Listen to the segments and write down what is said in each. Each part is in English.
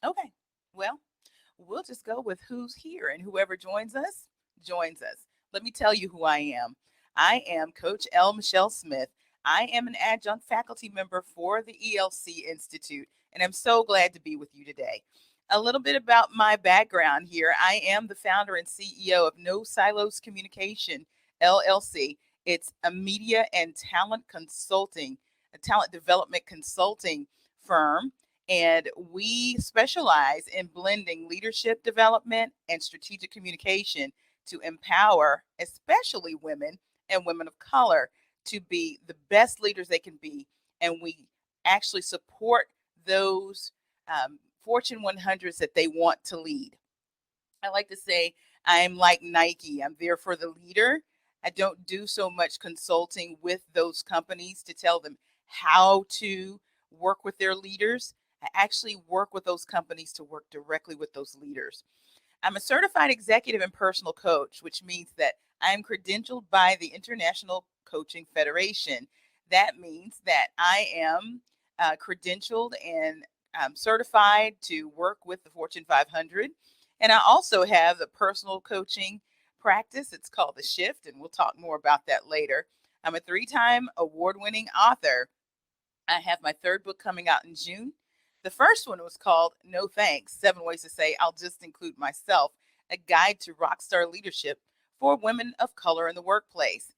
Okay. Well, we'll just go with who's here, and whoever joins us, joins us. Let me tell you who I am. I am Coach L. Michelle Smith. I am an adjunct faculty member for the ELC Institute, and I'm so glad to be with you today. A little bit about my background here. I am the founder and CEO of No Silos Communication, LLC. It's a media and talent consulting, a talent development consulting firm, and we specialize in blending leadership development and strategic communication to empower, especially women and women of color, to be the best leaders they can be. And we actually support those Fortune 100s that they want to lead. I like to say I'm like Nike. I'm there for the leader. I don't do so much consulting with those companies to tell them how to work with their leaders. I actually work with those companies to work directly with those leaders. I'm a certified executive and personal coach, which means that I am credentialed by the International Coaching Federation. That means that I am credentialed and certified to work with the Fortune 500. And I also have the personal coaching practice. It's called The Shift, and we'll talk more about that later. I'm a three-time award-winning author. I have my third book coming out in June. The first one was called No Thanks, 7 Ways to Say I'll Just Include Myself, a guide to rockstar leadership for women of color in the workplace.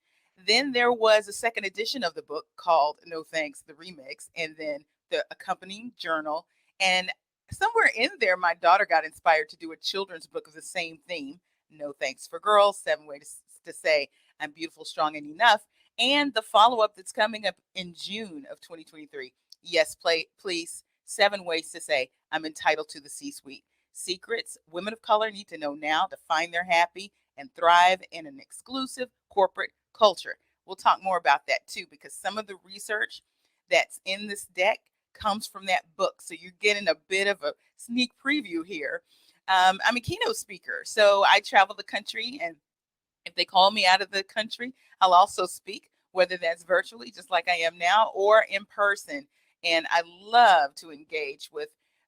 Then there was a second edition of the book called No Thanks, the remix, and then the accompanying journal. And somewhere in there, my daughter got inspired to do a children's book of the same theme, No Thanks for Girls, 7 Ways to Say I'm Beautiful, Strong, and Enough, and the follow up that's coming up in June of 2023. Yes, please. 7 Ways to Say I'm Entitled to the C Suite. Secrets women of color need to know now to find their happy and thrive in an exclusive corporate culture. We'll talk more about that too, because some of the research that's in this deck comes from that book. So you're getting a bit of a sneak preview here. I'm a keynote speaker, so I travel the country, and if they call me out of the country, I'll also speak, whether that's virtually, just like I am now, or in person. And I love to engage with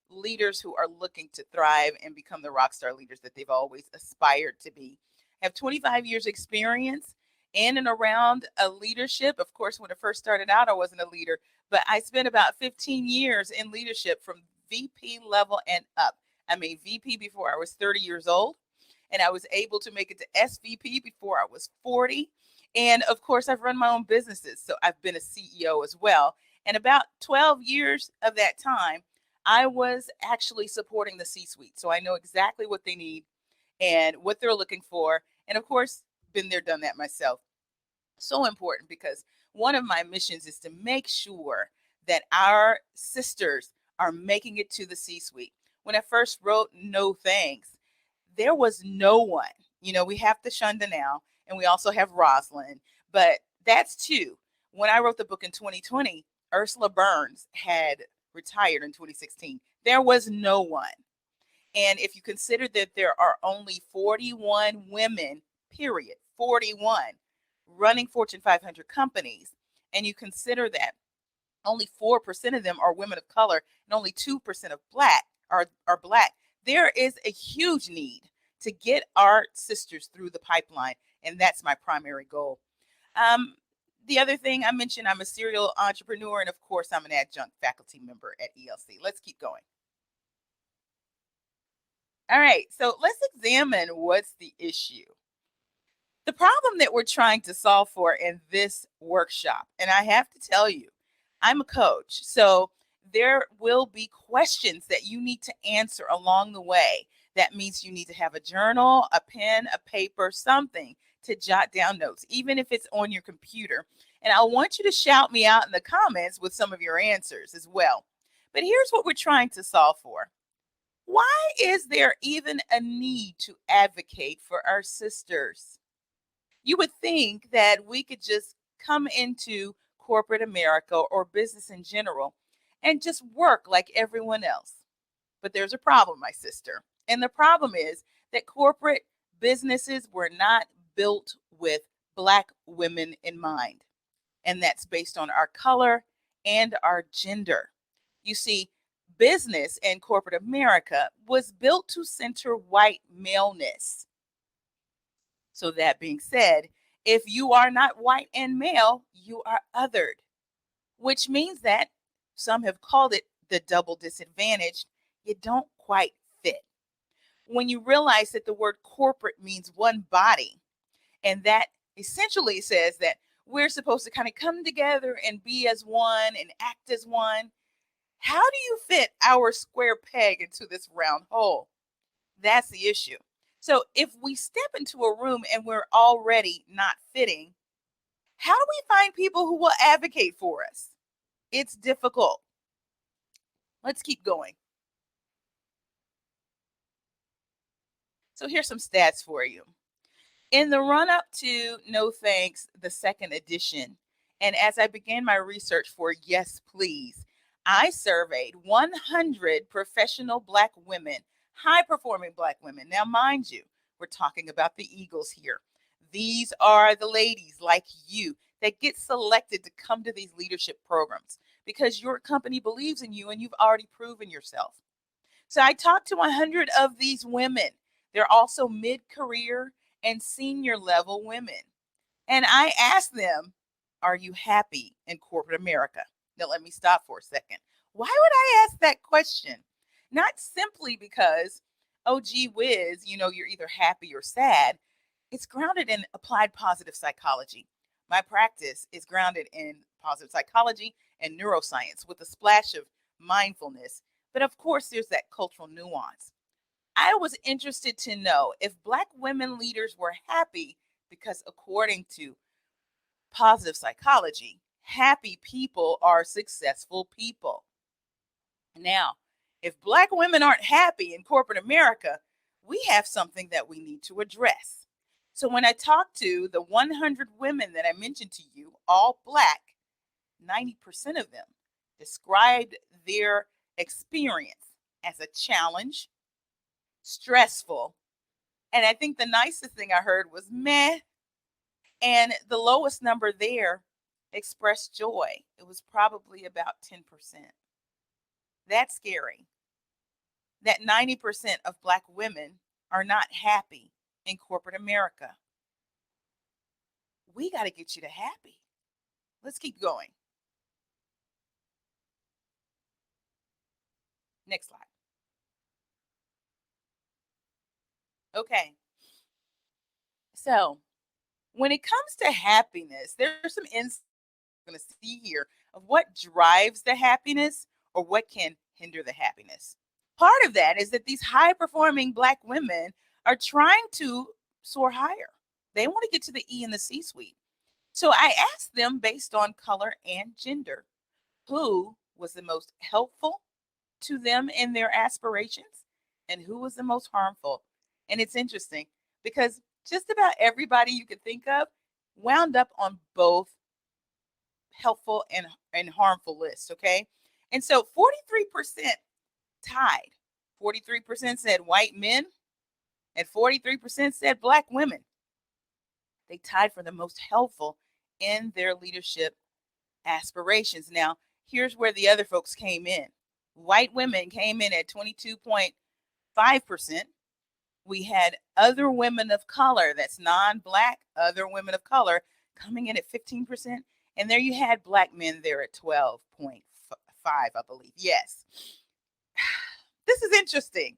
leaders who are looking to thrive and become the rock star leaders that they've always aspired to be. I have 25 years experience in and around a leadership. Of course, when I first started out, I wasn't a leader, but I spent about 15 years in leadership from VP level and up. I made VP before I was 30 years old, and I was able to make it to SVP before I was 40. And of course, I've run my own businesses, so I've been a CEO as well. And about 12 years of that time, I was actually supporting the C suite. So I know exactly what they need and what they're looking for. And of course, been there, done that myself. So important, because one of my missions is to make sure that our sisters are making it to the C suite. When I first wrote No Thanks, there was no one. We have the Shonda now, and we also have Rosalind, but that's two. When I wrote the book in 2020, Ursula Burns had retired in 2016. There was no one. And if you consider that there are only 41 women, period, 41 running Fortune 500 companies, and you consider that only 4% of them are women of color and only 2% of black are black, there is a huge need to get our sisters through the pipeline. And that's my primary goal. Um, the other thing I mentioned, I'm a serial entrepreneur, and of course, I'm an adjunct faculty member at ELC. Let's keep going. All right, so let's examine what's the issue. The problem that we're trying to solve for in this workshop, and I have to tell you, I'm a coach, so there will be questions that you need to answer along the way. That means you need to have a journal, a pen, a paper, something to jot down notes, even if it's on your computer. And I want you to shout me out in the comments with some of your answers as well. But here's what we're trying to solve for. Why is there even a need to advocate for our sisters? You would think that we could just come into corporate America or business in general and just work like everyone else. But there's a problem, my sister. And the problem is that corporate businesses were not built with Black women in mind. And that's based on our color and our gender. You see, Business in corporate America was built to center white maleness. So, that being said, if you are not white and male, you are othered, which means that some have called it the double disadvantage. You don't quite fit. When you realize that the word corporate means one body, and that essentially says that we're supposed to kind of come together and be as one and act as one. How do you fit our square peg into this round hole? That's the issue. So if we step into a room and we're already not fitting, how do we find people who will advocate for us? It's difficult. Let's keep going. So here's some stats for you. In the run up to No Thanks, the second edition, and as I began my research for Yes Please, I surveyed 100 professional Black women, high performing Black women. Now, mind you, we're talking about the Eagles here. These are the ladies like you that get selected to come to these leadership programs because your company believes in you and you've already proven yourself. So I talked to 100 of these women. They're also mid career and senior level women. And I asked them, are you happy in corporate America? Now, let me stop for a second. Why would I ask that question? Not simply because, oh, gee whiz, you're either happy or sad. It's grounded in applied positive psychology. My practice is grounded in positive psychology and neuroscience with a splash of mindfulness. But of course, there's that cultural nuance. I was interested to know if Black women leaders were happy because, according to positive psychology, happy people are successful people. Now, if Black women aren't happy in corporate America, we have something that we need to address. So, when I talked to the 100 women that I mentioned to you, all Black, 90% of them described their experience as a challenge, stressful, and I think the nicest thing I heard was meh. And the lowest number there expressed joy. It was probably about 10%. That's scary. That 90% of Black women are not happy in corporate America. We got to get you to happy. Let's keep going. Next slide. Okay. So, when it comes to happiness, there's some insights we're going to see here of what drives the happiness or what can hinder the happiness. Part of that is that these high performing Black women are trying to soar higher. They want to get to the E in the C suite. So I asked them based on color and gender who was the most helpful to them in their aspirations and who was the most harmful. And it's interesting because just about everybody you could think of wound up on both helpful and harmful lists. Okay. And so 43% tied. 43% said white men and 43% said Black women. They tied for the most helpful in their leadership aspirations. Now, here's where the other folks came in. White women came in at 22.5%. We had other women of color, that's non-Black, other women of color, coming in at 15%. And there you had Black men there at 12.5, I believe. Yes. This is interesting.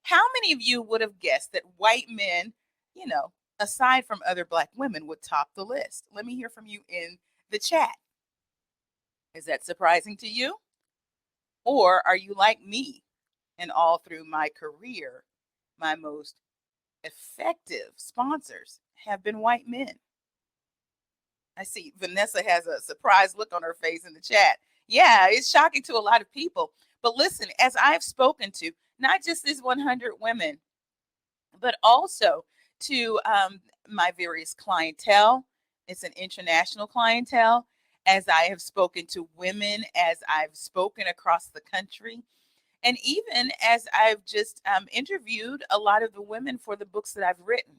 How many of you would have guessed that white men, aside from other Black women, would top the list? Let me hear from you in the chat. Is that surprising to you? Or are you like me and all through my career, my most effective sponsors have been white men? I see Vanessa has a surprised look on her face in the chat. Yeah, it's shocking to a lot of people. But listen, as I've spoken to not just these 100 women, but also to my various clientele, it's an international clientele, as I have spoken to women, as I've spoken across the country, and even as I've just interviewed a lot of the women for the books that I've written.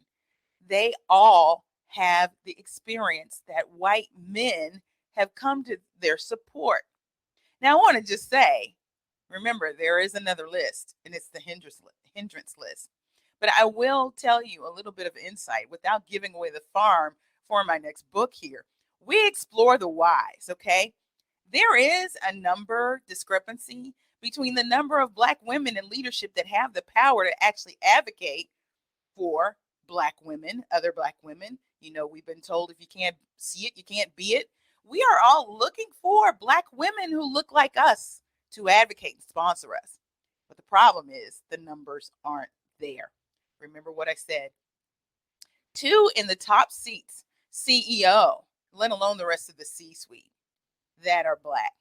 They all have the experience that white men have come to their support. Now, I want to just say, Remember, there is another list, and it's the hindrance list. But I will tell you a little bit of insight without giving away the farm for my next book here. We explore the whys, okay? There is a number discrepancy between the number of Black women in leadership that have the power to actually advocate for Black women, other Black women. You know, we've been told if you can't see it, you can't be it. We are all looking for Black women who look like us to advocate and sponsor us. But the problem is the numbers aren't there. Remember what I said. 2 in the top seats, CEO, let alone the rest of the C-suite, that are Black.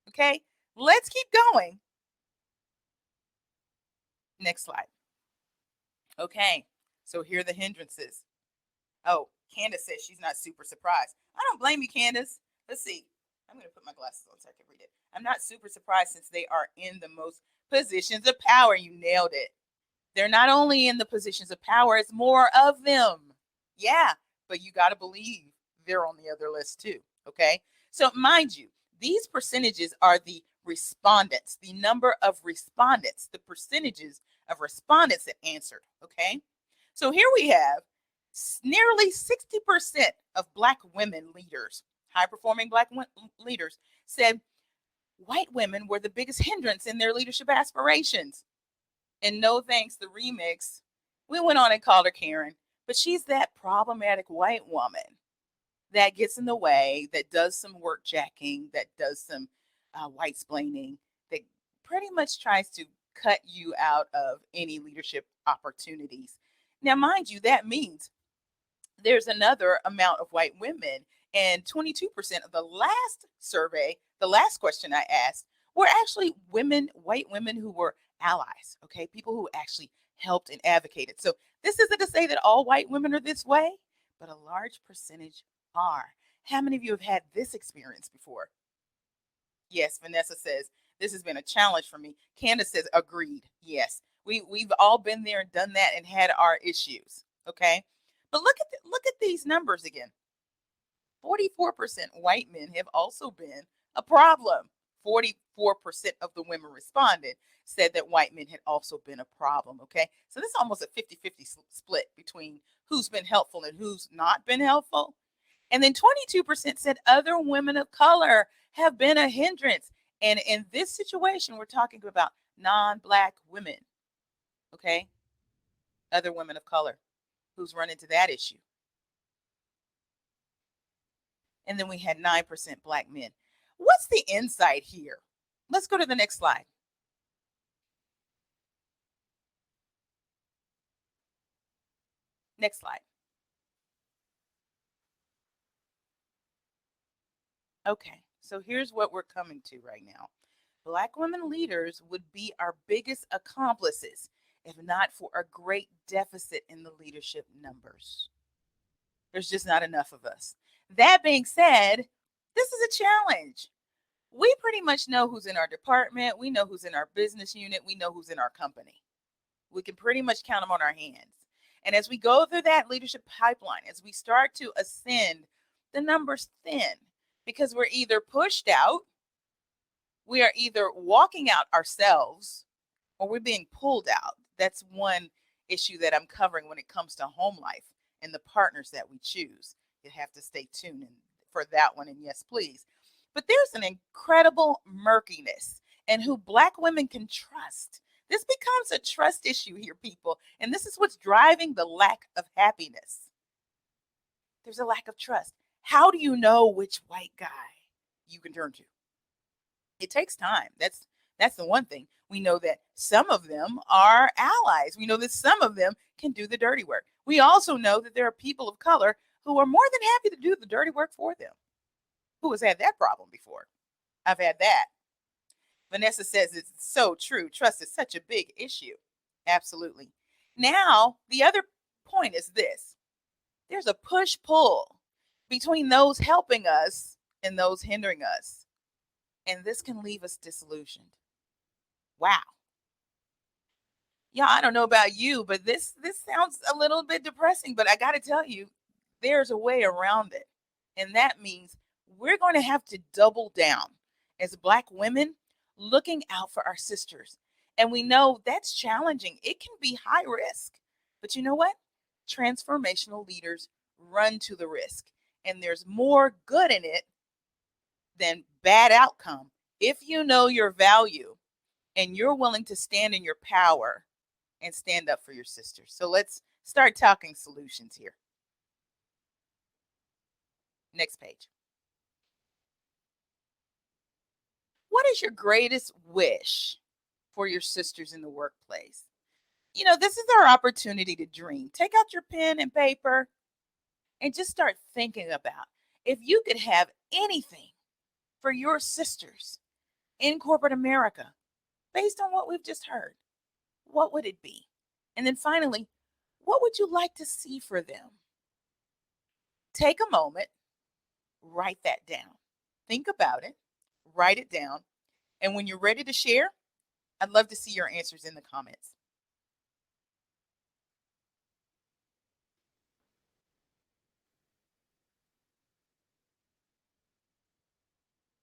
Okay, let's keep going. Next slide. Okay, so here are the hindrances. Oh, Candace says she's not super surprised. I don't blame you, Candace. Let's see. I'm going to put my glasses on so I can read it. I'm not super surprised since they are in the most positions of power. You nailed it. They're not only in the positions of power, it's more of them. Yeah, but you got to believe they're on the other list too. Okay. So, mind you, these percentages are the respondents, the number of respondents, the percentages of respondents that answered. Okay. So, here we have nearly 60% of Black women leaders, high performing Black leaders, said white women were the biggest hindrance in their leadership aspirations. And no thanks, the remix, we went on and called her Karen, but she's that problematic white woman that gets in the way, that does some work jacking, that does some white splaining, that pretty much tries to cut you out of any leadership opportunities. Now, mind you, that means there's another amount of white women, and 22% of the last survey, the last question I asked, were actually women, white women who were allies, okay? People who actually helped and advocated. So this isn't to say that all white women are this way, but a large percentage are. How many of you have had this experience before? Yes, Vanessa says, this has been a challenge for me. Candace says, agreed. Yes, we've all been there and done that and had our issues, okay? But look at these numbers again. 44% white men have also been a problem. 44% of the women responded said that white men had also been a problem. Okay. So this is almost a 50-50 split between who's been helpful and who's not been helpful. And then 22% said other women of color have been a hindrance. And in this situation, we're talking about non-Black women. Okay. Other women of color who's run into that issue. And then we had 9% Black men. What's the insight here? Let's go to the next slide. Next slide. Okay, so here's what we're coming to right now. Black women leaders would be our biggest accomplices if not for a great deficit in the leadership numbers. There's just not enough of us. That being said, this is a challenge. We pretty much know who's in our department. We know who's in our business unit. We know who's in our company. We can pretty much count them on our hands. And as we go through that leadership pipeline, as we start to ascend, the numbers thin because we're either pushed out, we are either walking out ourselves, or we're being pulled out. That's one issue that I'm covering when it comes to home life and the partners that we choose. You have to stay tuned for that one, and yes, please. But there's an incredible murkiness in who Black women can trust. This becomes a trust issue here, people, and this is what's driving the lack of happiness. There's a lack of trust. How do you know which white guy you can turn to? It takes time. That's the one thing. We know that some of them are allies. We know that some of them can do the dirty work. We also know that there are people of color who are more than happy to do the dirty work for them. Who has had that problem before? I've had that. Vanessa says it's so true. Trust is such a big issue. Absolutely. Now, the other point is this. There's a push-pull between those helping us and those hindering us. And this can leave us disillusioned. Wow. Yeah, I don't know about you, but this sounds a little bit depressing, but I got to tell you, there's a way around it. And that means we're going to have to double down as Black women looking out for our sisters. And we know that's challenging. It can be high risk. But you know what? Transformational leaders run to the risk, and there's more good in it than bad outcome. If you know your value and you're willing to stand in your power and stand up for your sisters. So let's start talking solutions here. Next page. What is your greatest wish for your sisters in the workplace? This is our opportunity to dream. Take out your pen and paper and just start thinking about if you could have anything for your sisters in corporate America based on what we've just heard, what would it be? And then finally, what would you like to see for them? Take a moment, write that down. Think about it, write it down. And when you're ready to share, I'd love to see your answers in the comments.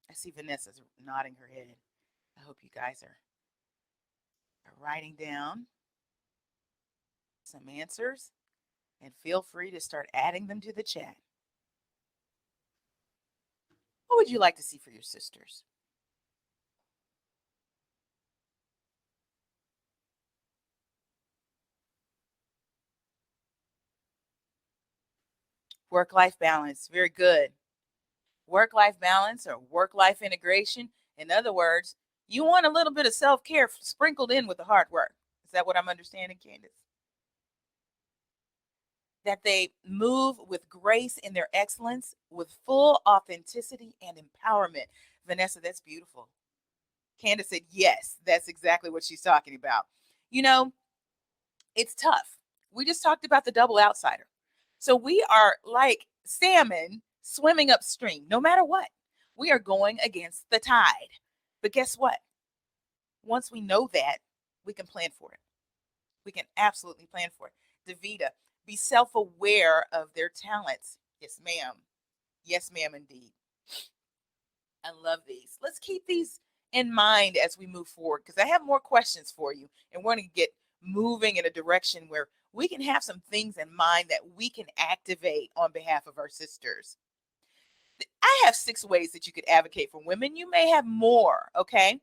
I see Vanessa's nodding her head. I hope you guys are writing down some answers, and feel free to start adding them to the chat. What would you like to see for your sisters? Work-life balance. Very good. Work-life balance or work-life integration. In other words, you want a little bit of self-care sprinkled in with the hard work. Is that what I'm understanding, Candace? That they move with grace in their excellence, with full authenticity and empowerment. Vanessa, that's beautiful. Candace said, yes, that's exactly what she's talking about. You know, it's tough. We just talked about the double outsider. So we are like salmon swimming upstream, no matter what. We are going against the tide. But guess what? Once we know that, we can plan for it. We can absolutely plan for it. Davita, be self aware of their talents. Yes, ma'am. Yes, ma'am, indeed. I love these. Let's keep these in mind as we move forward because I have more questions for you and we're going to get moving in a direction where we can have some things in mind that we can activate on behalf of our sisters. I have 6 ways that you could advocate for women. You may have more, okay?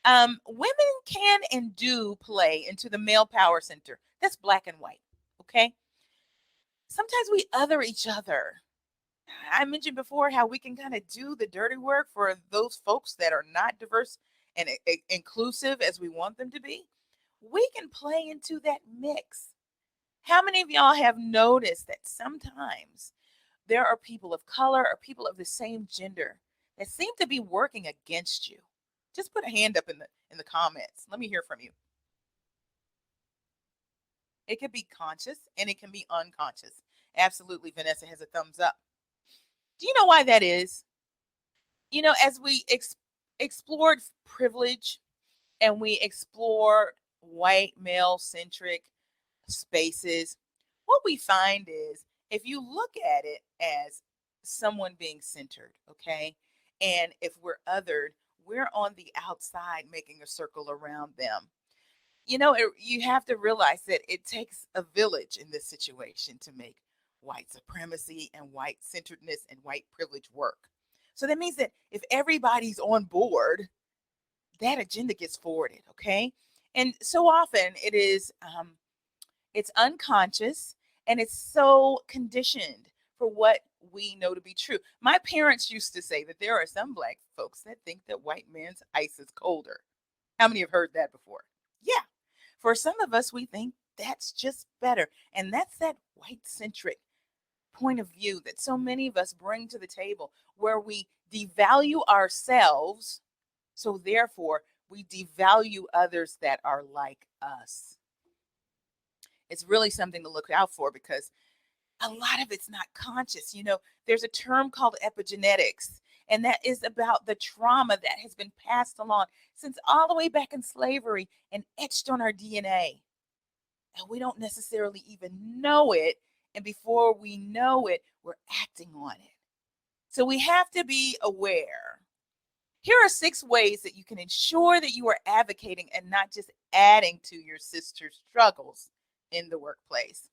Women can and do play into the male power center. That's black and white, okay? Sometimes we other each other. I mentioned before how we can kind of do the dirty work for those folks that are not diverse and inclusive as we want them to be. We can play into that mix. How many of y'all have noticed that sometimes there are people of color or people of the same gender that seem to be working against you? Just put a hand up in the comments. Let me hear from you. It can be conscious and it can be unconscious. Absolutely, Vanessa has a thumbs up. Do you know why that is? As we explored privilege and we explore white male centric spaces, what we find is if you look at it as someone being centered, okay, and if we're othered, we're on the outside making a circle around them. You have to realize that it takes a village in this situation to make white supremacy and white centeredness and white privilege work. So that means that if everybody's on board, that agenda gets forwarded, okay? And so often it's unconscious and it's so conditioned for what we know to be true. My parents used to say that there are some black folks that think that white man's ice is colder. How many have heard that before? Yeah. For some of us, we think that's just better. And that's that white centric point of view that so many of us bring to the table where we devalue ourselves. So therefore, we devalue others that are like us. It's really something to look out for because a lot of it's not conscious. There's a term called epigenetics, and that is about the trauma that has been passed along since all the way back in slavery and etched on our DNA. And we don't necessarily even know it. And before we know it, we're acting on it. So we have to be aware. Here are 6 ways that you can ensure that you are advocating and not just adding to your sister's struggles in the workplace.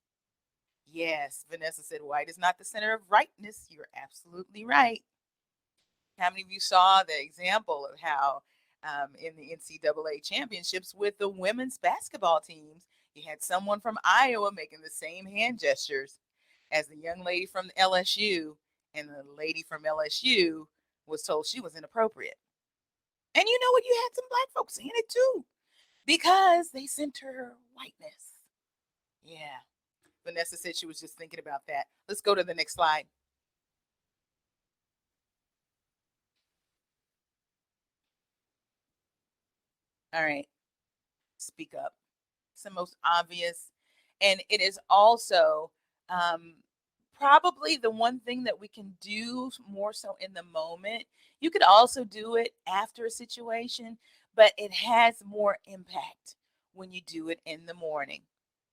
Yes, Vanessa said white is not the center of rightness. You're absolutely right. How many of you saw the example of how in the NCAA championships with the women's basketball teams, you had someone from Iowa making the same hand gestures as the young lady from LSU, and the lady from LSU was told she was inappropriate. And you know what? You had some black folks saying it too because they center whiteness. Yeah. Vanessa said she was just thinking about that. Let's go to the next slide. All right. Speak up. It's the most obvious. And it is also um, probably the one thing that we can do more so in the moment. You could also do it after a situation, but it has more impact when you do it in the morning.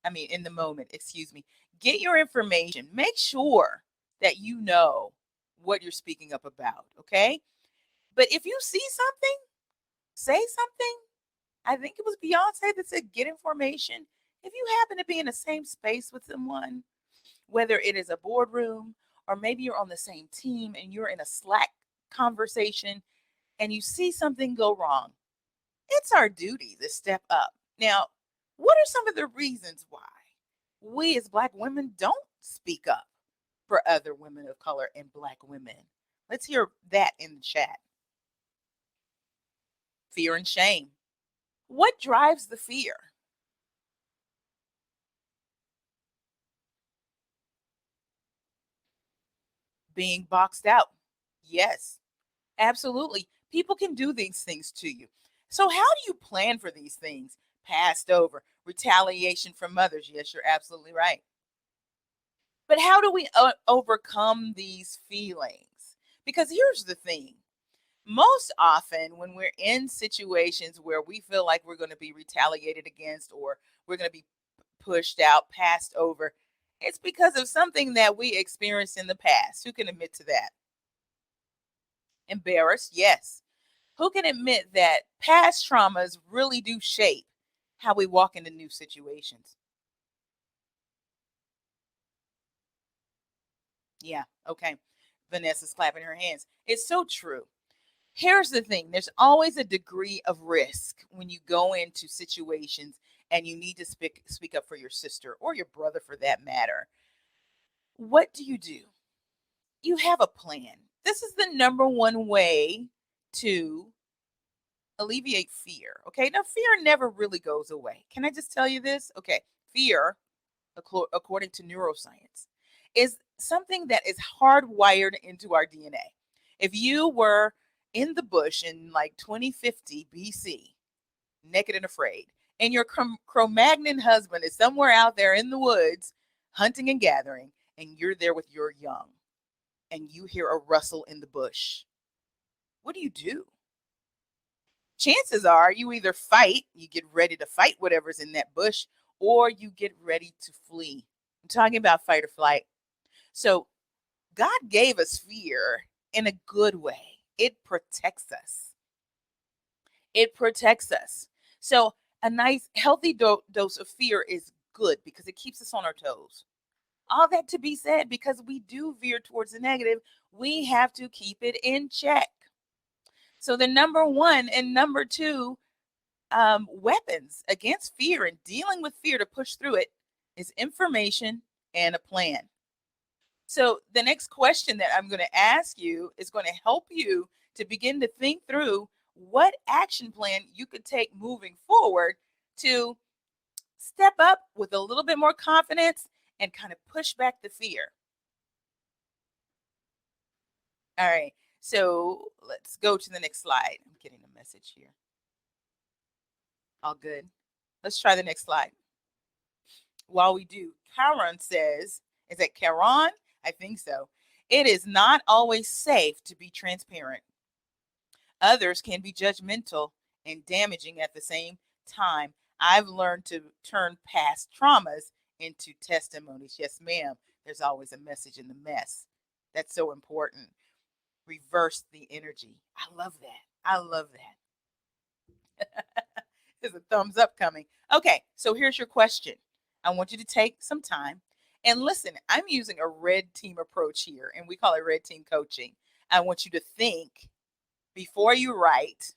I mean, in the moment, excuse me. Get your information. Make sure that you know what you're speaking up about, okay? But if you see something, say something. I think it was Beyonce that said, get information. If you happen to be in the same space with someone, whether it is a boardroom or maybe you're on the same team and you're in a Slack conversation and you see something go wrong, it's our duty to step up. Now, what are some of the reasons why we as Black women don't speak up for other women of color and Black women? Let's hear that in the chat. Fear and shame. What drives the fear? Being boxed out. Yes, absolutely. People can do these things to you. So, how do you plan for these things? Passed over, retaliation from others. Yes, you're absolutely right. But how do we overcome these feelings? Because here's the thing, most often when we're in situations where we feel like we're going to be retaliated against or we're going to be pushed out, passed over, it's because of something that we experienced in the past. Who can admit to that? Embarrassed? Yes. Who can admit that past traumas really do shape how we walk into new situations? Yeah, okay. Vanessa's clapping her hands. It's so true. Here's the thing, there's always a degree of risk when you go into situations and you need to speak up for your sister or your brother for that matter. What do? You have a plan. This is the number one way to alleviate fear. Okay. Now, fear never really goes away. Can I just tell you this? Okay. Fear, according to neuroscience, is something that is hardwired into our DNA. If you were in the bush in like 2050 BC, naked and afraid, and your Cro-Magnon husband is somewhere out there in the woods hunting and gathering, and you're there with your young, and you hear a rustle in the bush, what do? Chances are you either fight, you get ready to fight whatever's in that bush, or you get ready to flee. I'm talking about fight or flight. So God gave us fear in a good way. It protects us. It protects us. So a nice healthy dose of fear is good because it keeps us on our toes. All that to be said, because we do veer towards the negative, we have to keep it in check. So the number one and number two weapons against fear and dealing with fear to push through it is information and a plan. So the next question that I'm going to ask you is going to help you to begin to think through what action plan you could take moving forward to step up with a little bit more confidence and kind of push back the fear. All right. So let's go to the next slide. I'm getting a message here. All good. Let's try the next slide. While we do, Karen says, is it Karen? I think so. It is not always safe to be transparent. Others can be judgmental and damaging at the same time. I've learned to turn past traumas into testimonies. Yes, ma'am. There's always a message in the mess. That's so important. Reverse the energy. I love that. I love that. There's a thumbs up coming. Okay, so here's your question. I want you to take some time and listen. I'm using a red team approach here, and we call it red team coaching. I want you to think before you write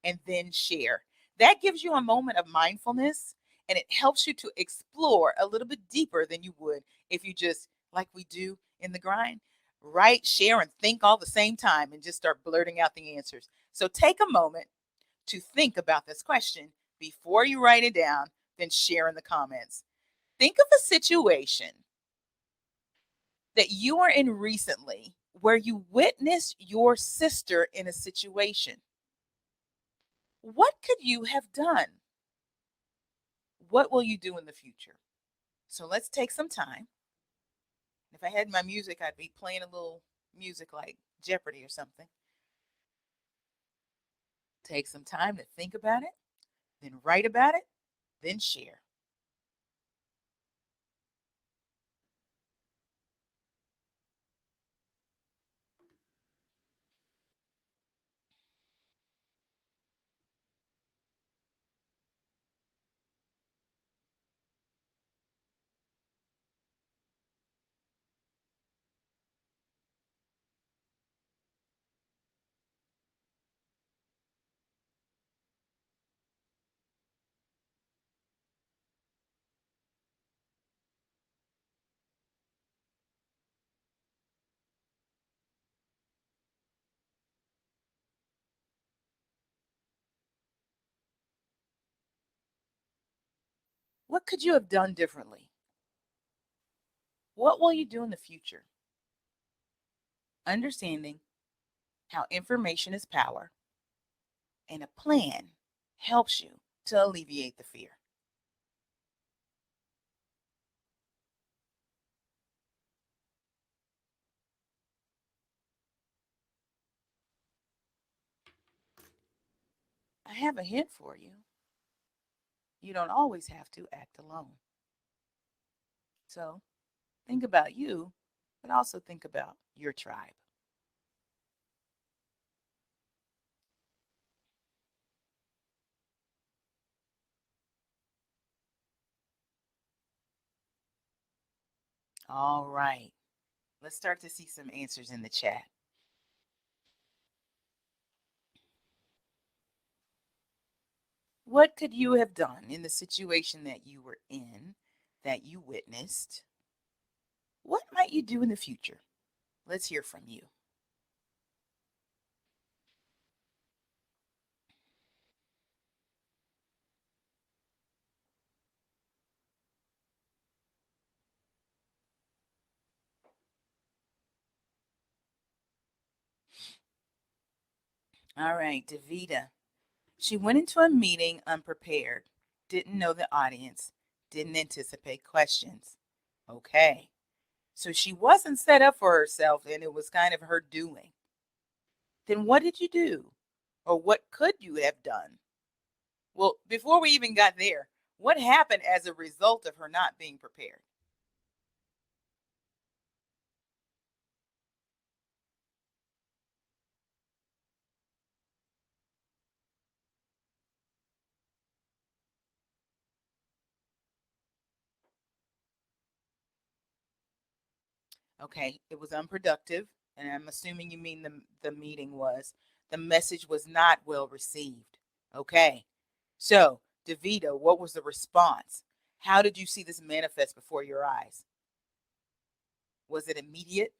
and then share. That gives you a moment of mindfulness and it helps you to explore a little bit deeper than you would if you just, like we do in the grind, write, share, and think all the same time and just start blurting out the answers. So take a moment to think about this question before you write it down, then share in the comments. Think of a situation that you are in recently where you witnessed your sister in a situation. What could you have done? What will you do in the future? So let's take some time. If I had my music, I'd be playing a little music like Jeopardy or something. Take some time to think about it, then write about it, then share. What could you have done differently? What will you do in the future? Understanding how information is power and a plan helps you to alleviate the fear. I have a hint for you. You don't always have to act alone. So think about you, but also think about your tribe. All right. Let's start to see some answers in the chat. What could you have done in the situation that you were in, that you witnessed? What might you do in the future? Let's hear from you. All right, Davita. She went into a meeting unprepared, didn't know the audience, didn't anticipate questions. Okay. So she wasn't set up for herself and it was kind of her doing. Then what did you do? Or what could you have done? Well, before we even got there, what happened as a result of her not being prepared? Okay, it was unproductive, and I'm assuming you mean the meeting was. The message was not well received. Okay, so Davita, what was the response? How did you see this manifest before your eyes? Was it immediate?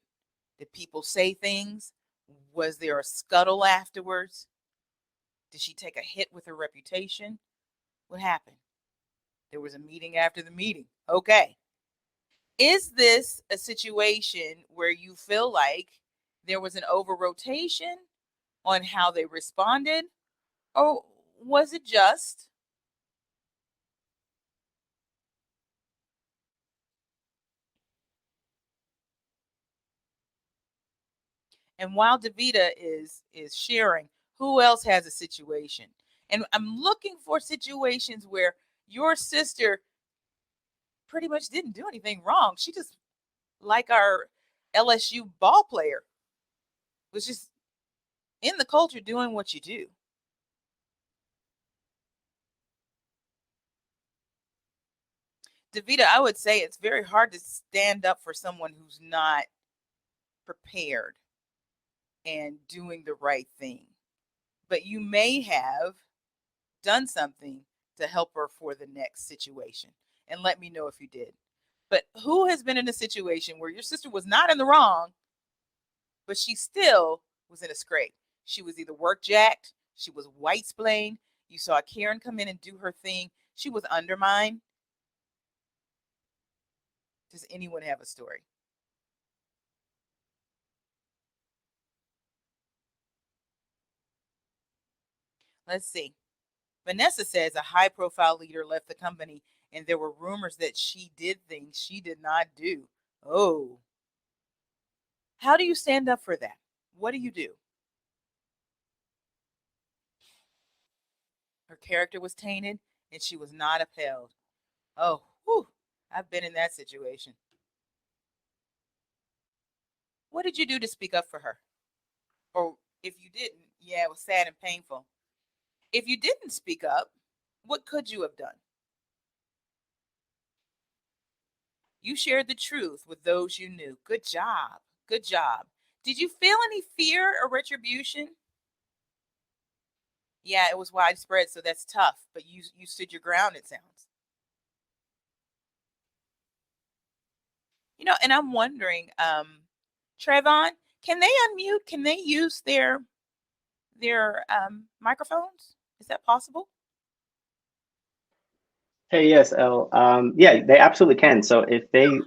Did people say things? Was there a scuttle afterwards? Did she take a hit with her reputation? What happened? There was a meeting after the meeting. Okay. Is this a situation where you feel like there was an over rotation on how they responded? Or was it just? And while Davita is sharing, who else has a situation? And I'm looking for situations where your sister pretty much didn't do anything wrong. She just, like our LSU ball player, was just in the culture doing what you do. Davita, I would say it's very hard to stand up for someone who's not prepared and doing the right thing. But you may have done something to help her for the next situation. And let me know if you did. But who has been in a situation where your sister was not in the wrong, but she still was in a scrape? She was either work jacked, she was white splained, you saw Karen come in and do her thing, she was undermined. Does anyone have a story? Let's see. Vanessa says a high profile leader left the company and there were rumors that she did things she did not do. Oh, how do you stand up for that? What do you do? Her character was tainted and she was not upheld. Oh, whew, I've been in that situation. What did you do to speak up for her? Or if you didn't, yeah, it was sad and painful. If you didn't speak up, what could you have done? You shared the truth with those you knew. Good job. Good job. Did you feel any fear or retribution? Yeah, it was widespread, so that's tough, but you stood your ground, it sounds. And I'm wondering, Trayvon, can they unmute? Can they use their microphones? Is that possible? Hey, yes, Elle. Yeah, they absolutely can. So if they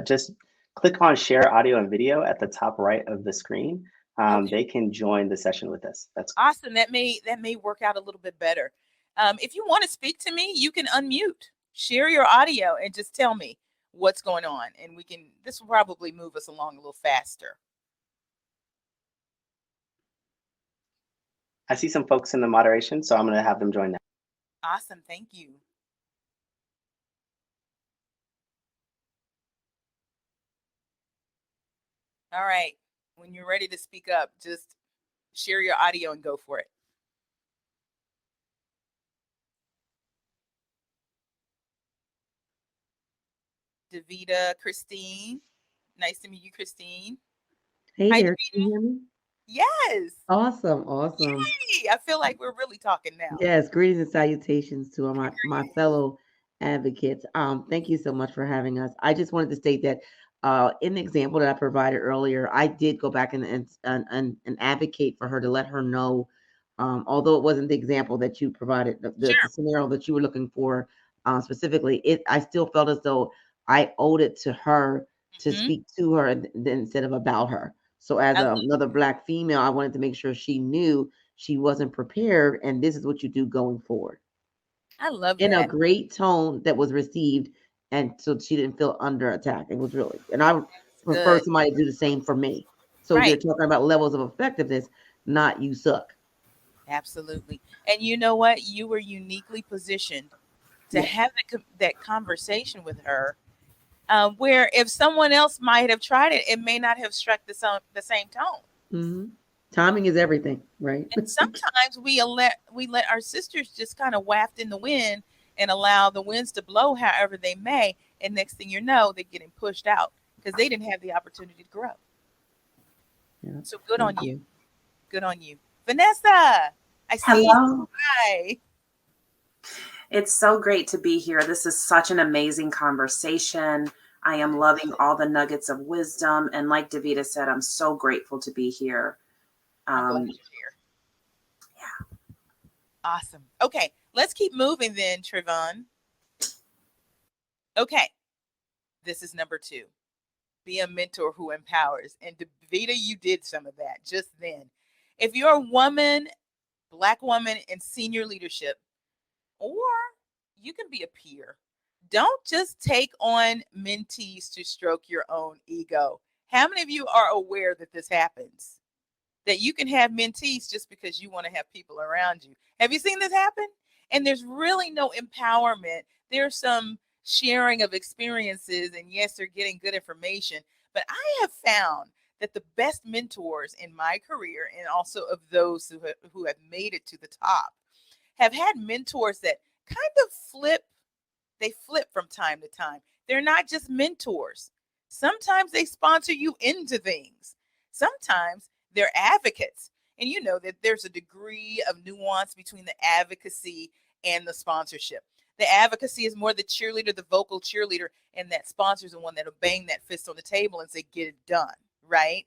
just click on share audio and video at the top right of the screen, Okay. they can join the session with us. That's Awesome. That may work out a little bit better. If you want to speak to me, you can unmute, share your audio, and just tell me what's going on, and this will probably move us along a little faster. I see some folks in the moderation, so I'm going to have them join now. Awesome. Thank you. All right. When you're ready to speak up, just share your audio and go for it. Davita, Christine. Nice to meet you, Christine. Hey Hi, there, can Davita. you hear me? Yes. Awesome, awesome. Yay. I feel like we're really talking now. Yes, greetings and salutations to my fellow advocates. Thank you so much for having us. I just wanted to state that in the example that I provided earlier, I did go back and advocate for her to let her know, although it wasn't the example that you provided, the Sure. scenario that you were looking for specifically, I still felt as though I owed it to her to Hmm. speak to her instead of about her. So as I love another Black female, I wanted to make sure she knew she wasn't prepared, and this is what you do going forward. I love In a that. great tone that was received, and so she didn't feel under attack. It was really, and I would That's prefer good. somebody to do the same for me. So they're Right. talking about levels of effectiveness, not you suck. Absolutely. And you know what? You were uniquely positioned to Yes. have that conversation with her, where if someone else might have tried it, it may not have struck the same tone. Hmm. Timing is everything, right? And sometimes we let our sisters just kind of waft in the wind and allow the winds to blow however they may, and next thing you know, they're getting pushed out because they didn't have the opportunity to grow. Yeah. So good on Thank you. you. Good on you. Vanessa, I see you. Hello. Hi. It's so great to be here. This is such an amazing conversation. I am loving all the nuggets of wisdom. And like Davita said, I'm so grateful to be here. I'm glad Um, you're here. Awesome. Okay, let's keep moving then, Trevon. Okay, this is number 2. Be a mentor who empowers. And Davita, you did some of that just then. If you're a woman, Black woman in senior leadership, or you can be a peer, don't just take on mentees to stroke your own ego. How many of you are aware that this happens? That you can have mentees just because you want to have people around you. Have you seen this happen? And there's really no empowerment. There's some sharing of experiences, and yes, they're getting good information. But I have found that the best mentors in my career, and also of those who have made it to the top, have had mentors that kind of they flip from time to time. They're not just mentors. Sometimes they sponsor you into things. Sometimes they're advocates. And you know that there's a degree of nuance between the advocacy and the sponsorship. The advocacy is more the cheerleader, the vocal cheerleader, and that sponsor is the one that'll bang that fist on the table and say, get it done, right?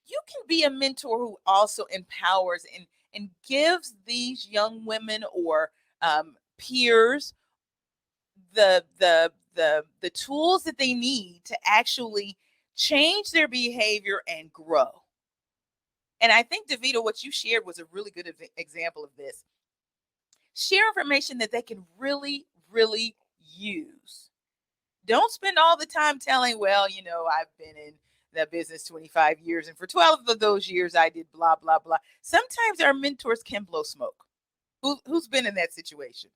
You can be a mentor who also empowers and gives these young women or peers the tools that they need to actually change their behavior and grow. And I think, Davita, what you shared was a really good example of this. Share information that they can really, really use. Don't spend all the time telling, well, you know, I've been in the business 25 years, and for 12 of those years, I did blah, blah, blah. Sometimes our mentors can blow smoke. Who's been in that situation?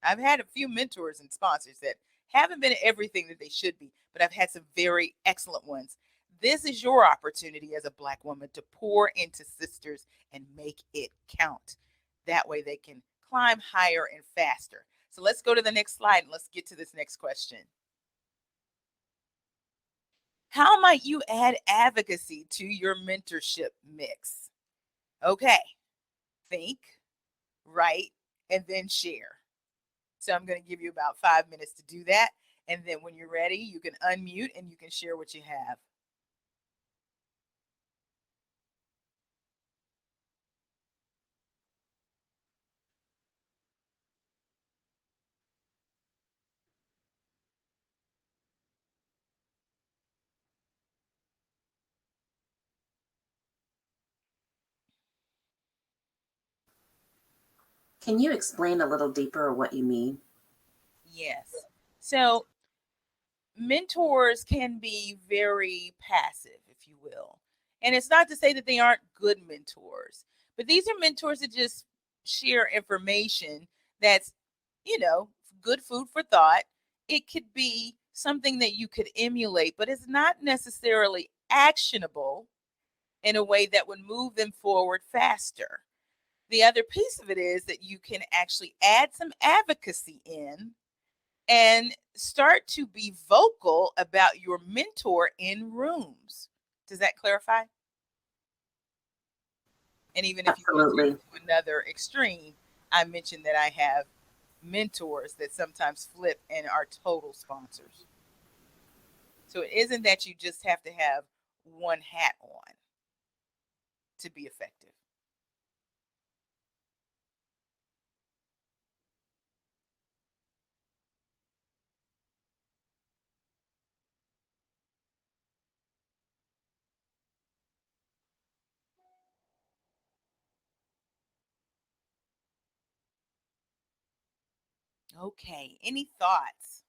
I've had a few mentors and sponsors that haven't been everything that they should be, but I've had some very excellent ones. This is your opportunity as a Black woman to pour into sisters and make it count. That way they can climb higher and faster. So let's go to the next slide and let's get to this next question. How might you add advocacy to your mentorship mix? Okay, think, write, and then share. So I'm going to give you about 5 minutes to do that. And then when you're ready, you can unmute and you can share what you have. Can you explain a little deeper what you mean? Yes. So mentors can be very passive, if you will. And it's not to say that they aren't good mentors, but these are mentors that just share information that's, you know, good food for thought. It could be something that you could emulate, but it's not necessarily actionable in a way that would move them forward faster. The other piece of it is that you can actually add some advocacy in and start to be vocal about your mentor in rooms. Does that clarify? And even if you go to another extreme, I mentioned that I have mentors that sometimes flip and are total sponsors. So it isn't that you just have to have one hat on to be effective. Okay, any thoughts?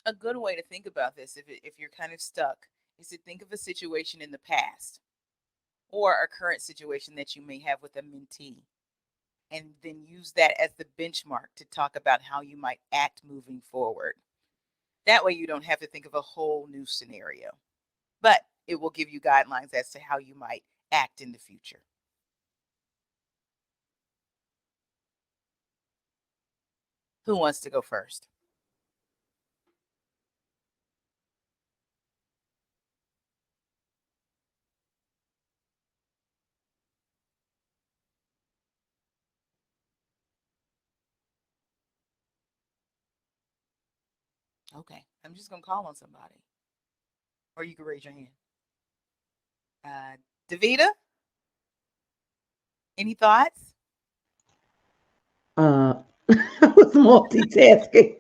A good way to think about this, if you're kind of stuck, is to think of a situation in the past or a current situation that you may have with a mentee, and then use that as the benchmark to talk about how you might act moving forward. That way you don't have to think of a whole new scenario, but it will give you guidelines as to how you might act in the future. Who wants to go first? Okay, I'm just going to call on somebody. Or you can raise your hand. Davita? Any thoughts? I was multitasking.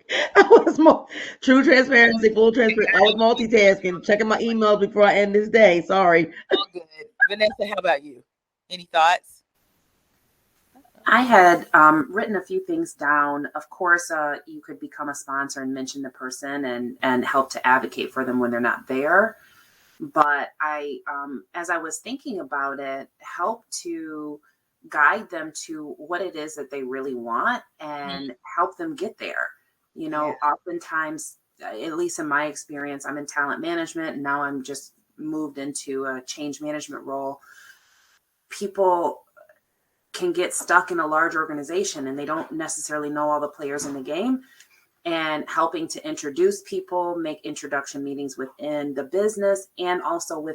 True transparency, full transparency. I was multitasking, checking my emails before I end this day. Sorry. All good. Vanessa, how about you? Any thoughts? I had written a few things down. Of course, you could become a sponsor and mention the person and help to advocate for them when they're not there. But as I was thinking about it, help to guide them to what it is that they really want and help them get there. You know, oftentimes, at least in my experience, I'm in talent management and now I'm just moved into a change management role. People can get stuck in a large organization and they don't necessarily know all the players in the game, and helping to introduce people, make introduction meetings within the business and also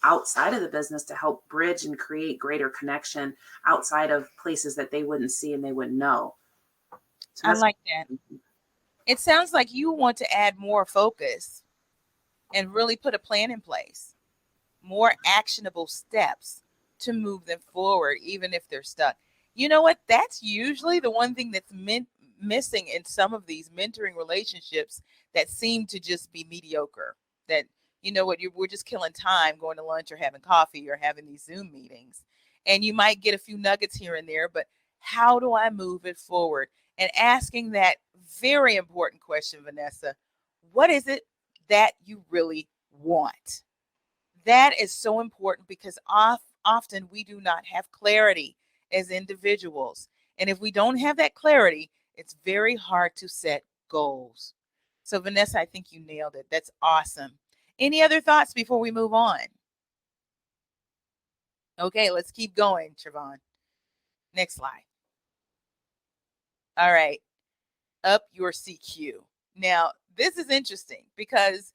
outside of the business to help bridge and create greater connection outside of places that they wouldn't see and they wouldn't know. So I like that. It sounds like you want to add more focus and really put a plan in place, more actionable steps to move them forward, even if they're stuck. You know what? That's usually the one thing that's missing in some of these mentoring relationships that seem to just be mediocre. That, you know what, we're just killing time going to lunch or having coffee or having these Zoom meetings. And you might get a few nuggets here and there, but how do I move it forward? And asking that very important question, Vanessa, what is it that you really want? That is so important because often we do not have clarity as individuals. And if we don't have that clarity, it's very hard to set goals. So, Vanessa, I think you nailed it. That's awesome. Any other thoughts before we move on? Okay, let's keep going, Trevon. Next slide. All right, up your CQ. Now, this is interesting because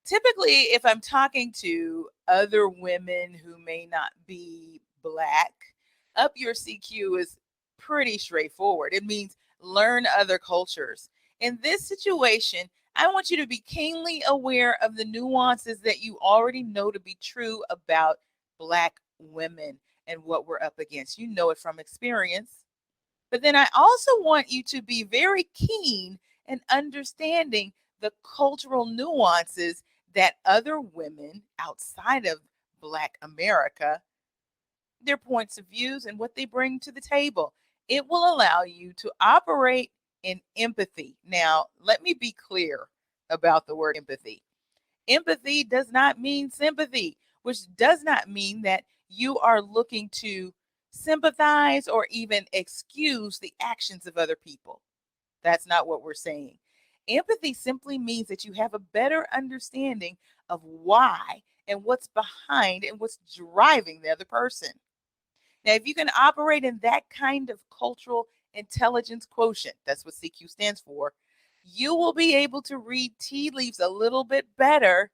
typically, if I'm talking to other women who may not be Black, up your CQ is pretty straightforward. It means learn other cultures. In this situation, I want you to be keenly aware of the nuances that you already know to be true about Black women and what we're up against. You know it from experience. But then I also want you to be very keen in understanding the cultural nuances that other women outside of Black America, their points of views and what they bring to the table. It will allow you to operate in empathy. Now, let me be clear about the word empathy. Empathy does not mean sympathy, which does not mean that you are looking to sympathize or even excuse the actions of other people. That's not what we're saying. Empathy simply means that you have a better understanding of why and what's behind and what's driving the other person. Now, if you can operate in that kind of cultural intelligence quotient, that's what CQ stands for, you will be able to read tea leaves a little bit better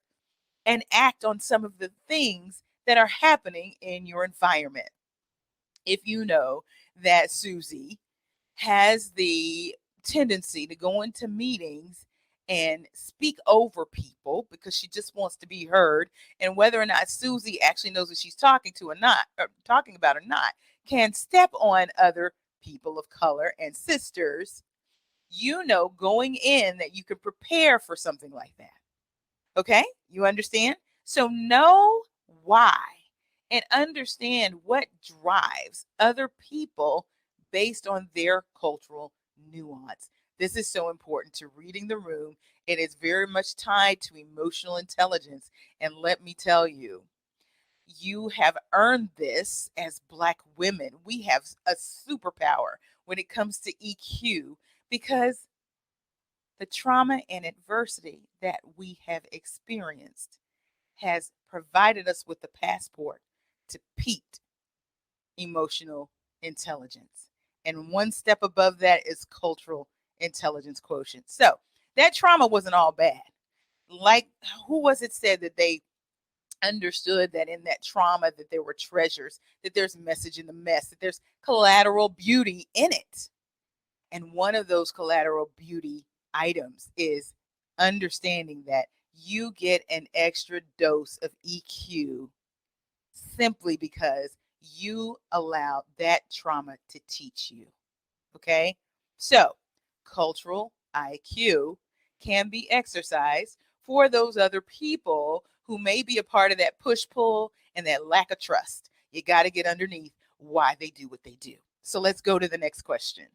and act on some of the things that are happening in your environment. If you know that Susie has the tendency to go into meetings and speak over people because she just wants to be heard, and whether or not Susie actually knows what she's talking to or not, or talking about or not, can step on other people of color and sisters, you know going in that you can prepare for something like that. Okay? You understand? So know why and understand what drives other people based on their cultural nuance. This is so important to reading the room. It is very much tied to emotional intelligence. And let me tell you, you have earned this as Black women. We have a superpower when it comes to EQ because the trauma and adversity that we have experienced has provided us with the passport to peak emotional intelligence. And one step above that is cultural intelligence quotient. So that trauma wasn't all bad. Like, who was it said that they understood that in that trauma that there were treasures, that there's message in the mess, that there's collateral beauty in it. And one of those collateral beauty items is understanding that you get an extra dose of EQ simply because you allow that trauma to teach you. Okay? So, cultural IQ can be exercised for those other people who may be a part of that push pull and that lack of trust. You got to get underneath why they do what they do. So let's go to the next question.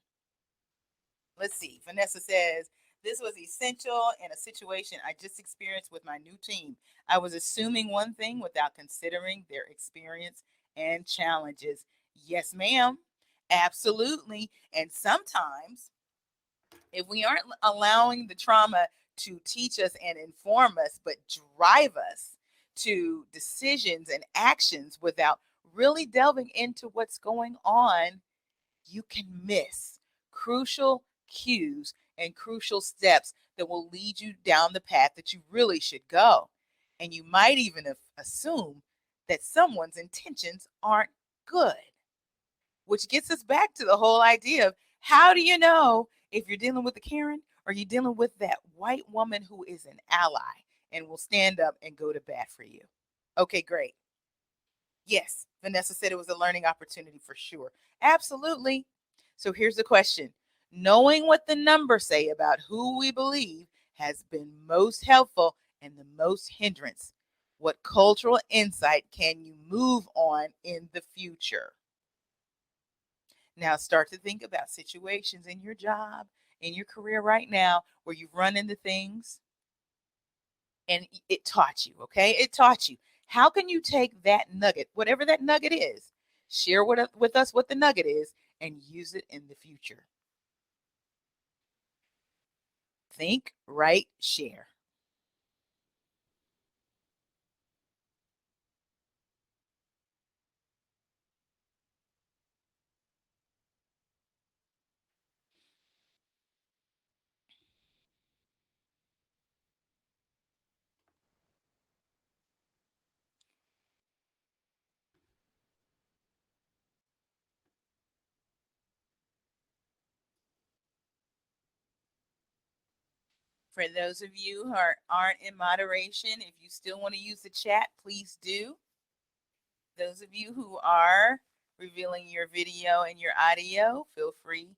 Let's see. Vanessa says, this was essential in a situation I just experienced with my new team. I was assuming one thing without considering their experience and challenges. Yes, ma'am. Absolutely. And sometimes, if we aren't allowing the trauma to teach us and inform us, but drive us to decisions and actions without really delving into what's going on, you can miss crucial cues and crucial steps that will lead you down the path that you really should go. And you might even assume that someone's intentions aren't good, which gets us back to the whole idea of how do you know if you're dealing with a Karen or you're dealing with that white woman who is an ally and will stand up and go to bat for you? Okay, great. Yes, Vanessa said it was a learning opportunity for sure. Absolutely. So here's the question. Knowing what the numbers say about who we believe has been most helpful and the most hindrance. What cultural insight can you move on in the future? Now start to think about situations in your job, in your career right now, where you've run into things and it taught you, okay? It taught you. How can you take that nugget, whatever that nugget is, share with us what the nugget is, and use it in the future? Think, write, share. For those of you who aren't in moderation, if you still want to use the chat, please do. Those of you who are revealing your video and your audio, feel free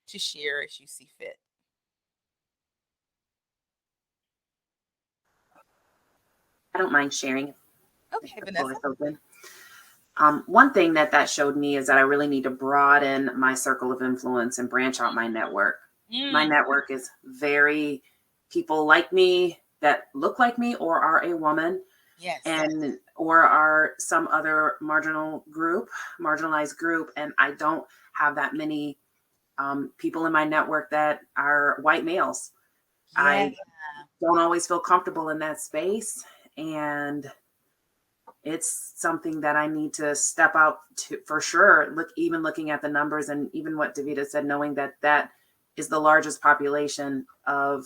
to share as you see fit. I don't mind sharing. Okay, Vanessa. Open. One thing that showed me is that I really need to broaden my circle of influence and branch out my network. My network is very people like me that look like me or are a woman. Yes. And or are some other marginalized group. And I don't have that many people in my network that are white males. Yeah. I don't always feel comfortable in that space. And it's something that I need to step out to for sure. Looking at the numbers and even what Davida said, knowing that that is the largest population of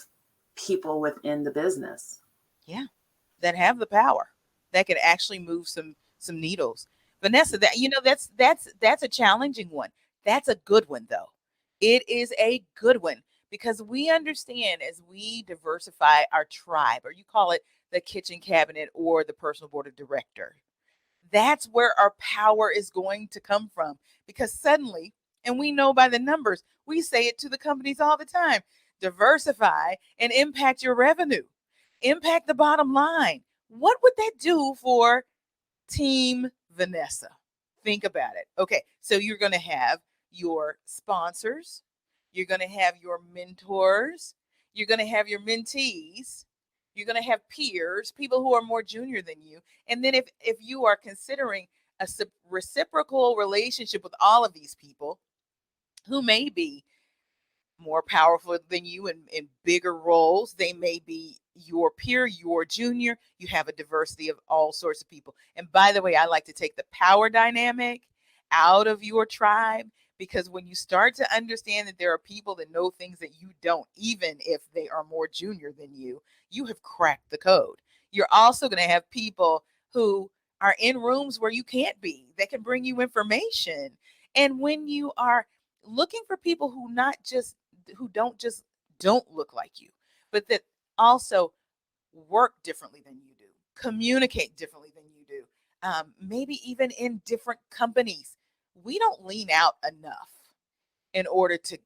people within the business. Yeah, that have the power, that could actually move some needles. Vanessa, that's a challenging one. That's a good one though. It is a good one because we understand as we diversify our tribe, or you call it the kitchen cabinet or the personal board of director. That's where our power is going to come from because suddenly, and we know by the numbers, we say it to the companies all the time, diversify and impact your revenue, impact the bottom line. What would that do for Team Vanessa? Think about it. Okay, so you're going to have your sponsors, you're going to have your mentors, you're going to have your mentees, you're going to have peers, people who are more junior than you. And then if you are considering a reciprocal relationship with all of these people who may be more powerful than you in bigger roles, they may be your peer, your junior, you have a diversity of all sorts of people. And by the way, I like to take the power dynamic out of your tribe, because when you start to understand that there are people that know things that you don't, even if they are more junior than you have cracked the code. You're also going to have people who are in rooms where you can't be, that can bring you information. And when you are looking for people who don't look like you, but that also work differently than you do, communicate differently than you do, maybe even in different companies. We don't lean out enough in order to,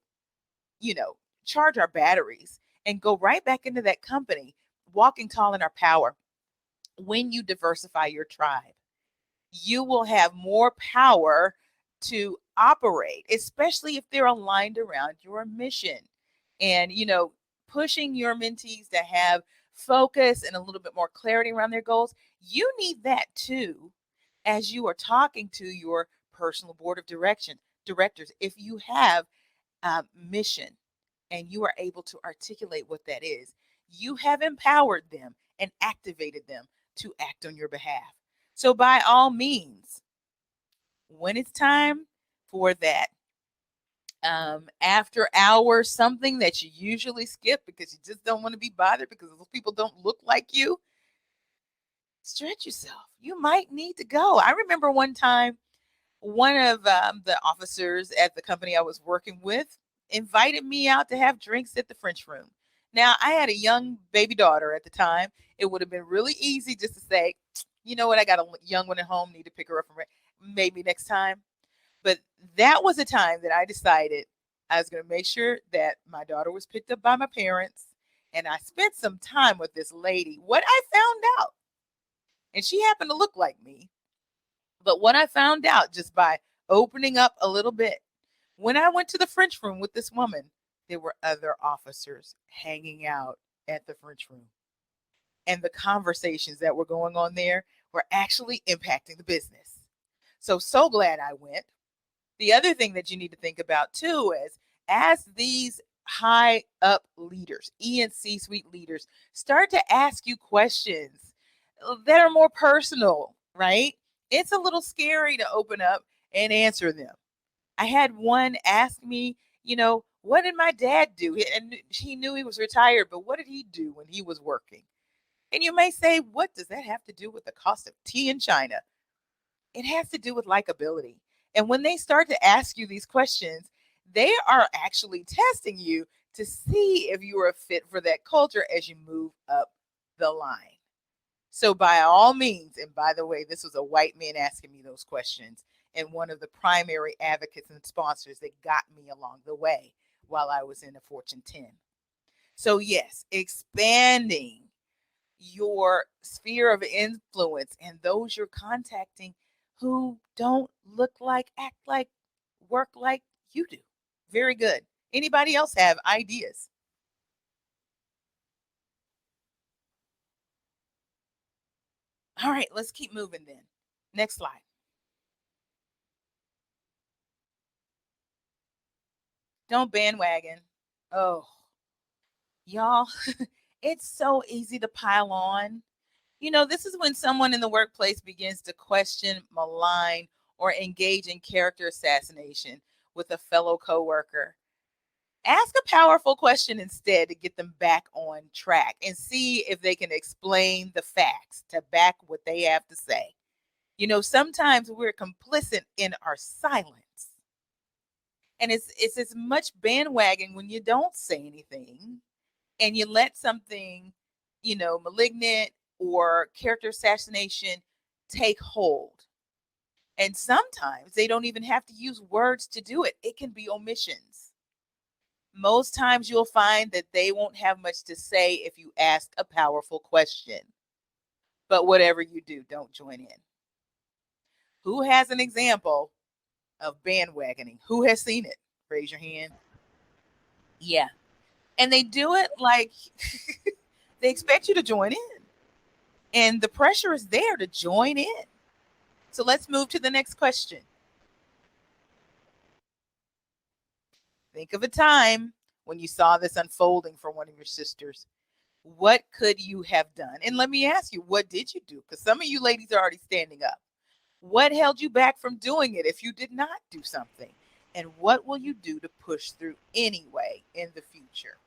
charge our batteries and go right back into that company, walking tall in our power. When you diversify your tribe, you will have more power to operate, especially if they're aligned around your mission. And, pushing your mentees to have focus and a little bit more clarity around their goals, you need that too as you are talking to your personal board of directors. If you have a mission and you are able to articulate what that is, you have empowered them and activated them to act on your behalf. So by all means, when it's time for that after hours, something that you usually skip because you just don't want to be bothered because those people don't look like you, stretch yourself. You might need to go. I remember one time, one of the officers at the company I was working with invited me out to have drinks at the French room. Now, I had a young baby daughter at the time. It would have been really easy just to say, you know what, I got a young one at home, need to pick her up from maybe next time. But that was a time that I decided I was going to make sure that my daughter was picked up by my parents. And I spent some time with this lady. What I found out, and she happened to look like me, but what I found out just by opening up a little bit, when I went to the French room with this woman, there were other officers hanging out at the French room. And the conversations that were going on there were actually impacting the business. So glad I went. The other thing that you need to think about too is as these high up leaders, E and C suite leaders, start to ask you questions that are more personal, right? It's a little scary to open up and answer them. I had one ask me, what did my dad do? And he knew he was retired, but what did he do when he was working? And you may say, what does that have to do with the cost of tea in China? It has to do with likability. And when they start to ask you these questions, they are actually testing you to see if you are a fit for that culture as you move up the line. So by all means, and by the way, this was a white man asking me those questions and one of the primary advocates and sponsors that got me along the way while I was in the Fortune 10. So yes, expanding your sphere of influence and those you're contacting who don't look like, act like, work like you do. Very good. Anybody else have ideas? All right, let's keep moving then. Next slide. Don't bandwagon. Oh, y'all, it's so easy to pile on. This is when someone in the workplace begins to question, malign, or engage in character assassination with a fellow coworker. Ask a powerful question instead to get them back on track and see if they can explain the facts to back what they have to say. Sometimes we're complicit in our silence. And it's as much bandwagon when you don't say anything and you let something, malignant or character assassination take hold. And sometimes they don't even have to use words to do it. It can be omissions. Most times you'll find that they won't have much to say if you ask a powerful question. But whatever you do, don't join in. Who has an example of bandwagoning? Who has seen it? Raise your hand. Yeah. And they do it like they expect you to join in. And the pressure is there to join in. So let's move to the next question. Think of a time when you saw this unfolding for one of your sisters. What could you have done? And let me ask you, what did you do? Because some of you ladies are already standing up. What held you back from doing it if you did not do something? And what will you do to push through anyway in the future?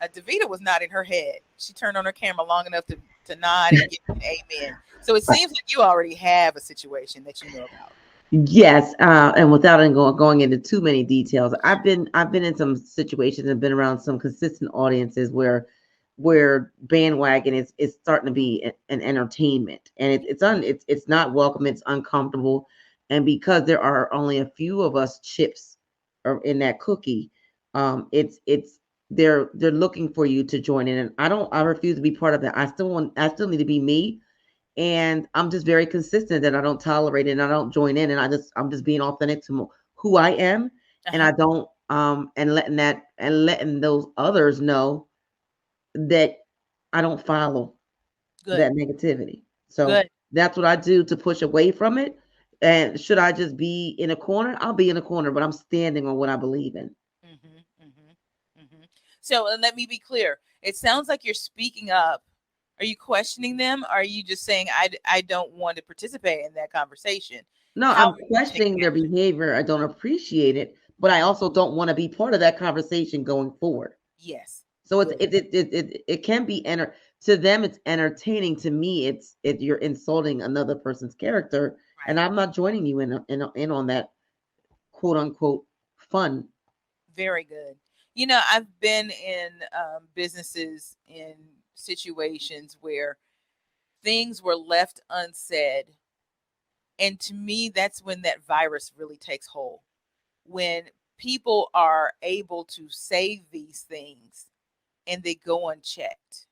Davita was not in her head. She turned on her camera long enough to nod and get an amen. So it seems like you already have a situation that you know about. Yes, and without going into too many details, I've been in some situations and been around some consistent audiences where bandwagon is starting to be an entertainment, and it's not welcome. It's uncomfortable, and because there are only a few of us chips in that cookie, it's they're looking for you to join in, and I refuse to be part of that. I still need to be me, and I'm just very consistent that I don't tolerate it and I don't join in, and I'm just being authentic to who I am, and I don't and letting those others know that I don't follow Good. that negativity. So Good. that's what I do to push away from it. And should I just be in a corner? I'll be in a corner, but I'm standing on what I believe in. So let me be clear. It sounds like you're speaking up. Are you questioning them? Or are you just saying, I don't want to participate in that conversation? No, How I'm are you questioning taking their action? behavior. I don't appreciate it, but I also don't want to be part of that conversation going forward. Yes. So it's Good. it can be to them it's entertaining. To me, you're insulting another person's character, and Right. I'm not joining you in on that quote unquote fun. Very good. You know, I've been in businesses in situations where things were left unsaid. And to me, that's when that virus really takes hold. When people are able to say these things and they go unchecked.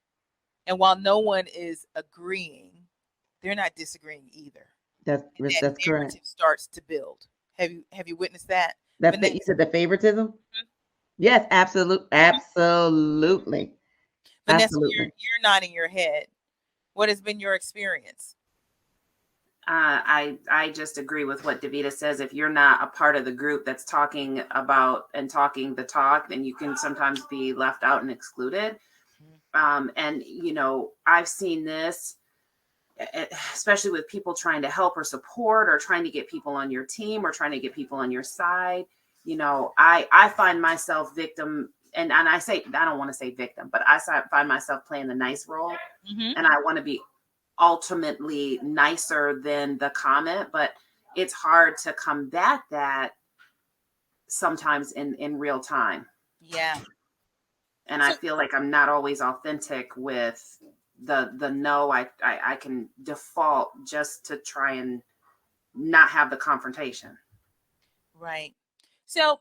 And while no one is agreeing, they're not disagreeing either. And that That's correct. narrative starts to build. Have you witnessed that? That's that you Vanessa? said the favoritism. Yes, absolutely, Vanessa, absolutely. you're nodding your head. What has been your experience? I just agree with what Davita says. If you're not a part of the group that's talking about and talking the talk, then you can sometimes be left out and excluded. And you know, I've seen this, especially with people trying to help or support, or trying to get people on your team, or trying to get people on your side. You know, I find myself victim, and I say, I don't want to say victim, but I find myself playing the nice role, and I want to be ultimately nicer than the comment, but it's hard to combat that sometimes in real time. Yeah. And So I feel like I'm not always authentic with the no. I can default just to try and not have the confrontation. right. So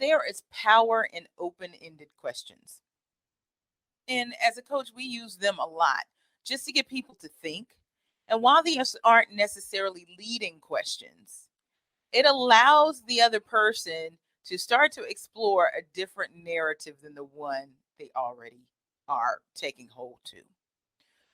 there is power in open-ended questions. And as a coach, we use them a lot just to get people to think. And while these aren't necessarily leading questions, it allows the other person to start to explore a different narrative than the one they already are taking hold to.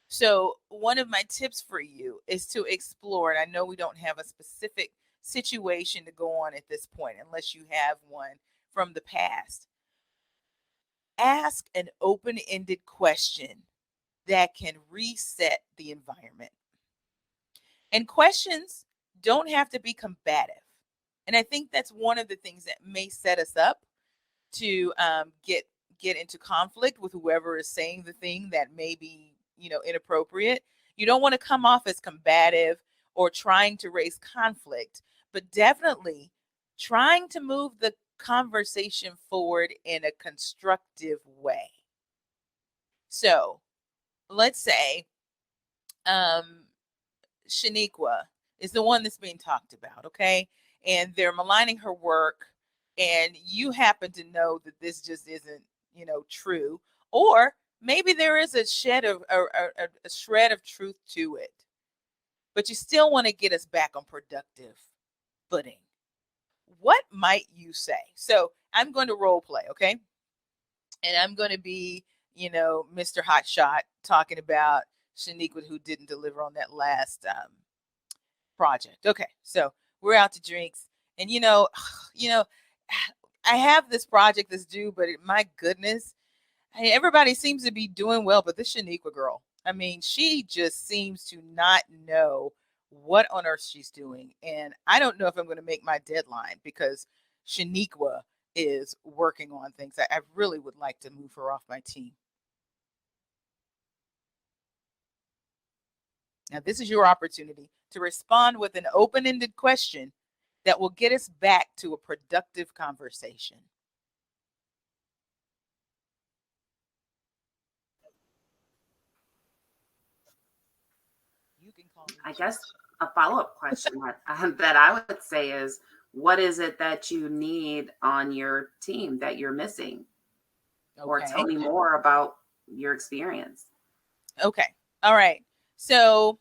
So, one of my tips for you is to explore, and I know we don't have a specific situation to go on at this point unless you have one from the past. Ask an open ended question that can reset the environment. And questions don't have to be combative. And I think that's one of the things that may set us up to get into conflict with whoever is saying the thing that may be, inappropriate. You don't want to come off as combative or trying to raise conflict, but definitely trying to move the conversation forward in a constructive way. So let's say um, Shaniqua is the one that's being talked about, okay? And they're maligning her work, and you happen to know that this just isn't, true, or maybe there is a shred of truth to it, but you still want to get us back on productive footing. What might you say? So I'm going to role play, okay? And I'm going to be, Mr. Hotshot talking about Shaniqua who didn't deliver on that last project. Okay, so we're out to drinks, and I have this project that's due, but my goodness, everybody seems to be doing well, but this Shaniqua girl, I mean, she just seems to not know what on earth she's doing, and I don't know if I'm going to make my deadline because Shaniqua is working on things. I really would like to move her off my team. Now, this is your opportunity to respond with an open-ended question that will get us back to a productive conversation. You can call me. I guess a follow-up question that I would say is, what is it that you need on your team that you're missing? Or tell me more about your experience. Okay. All right. So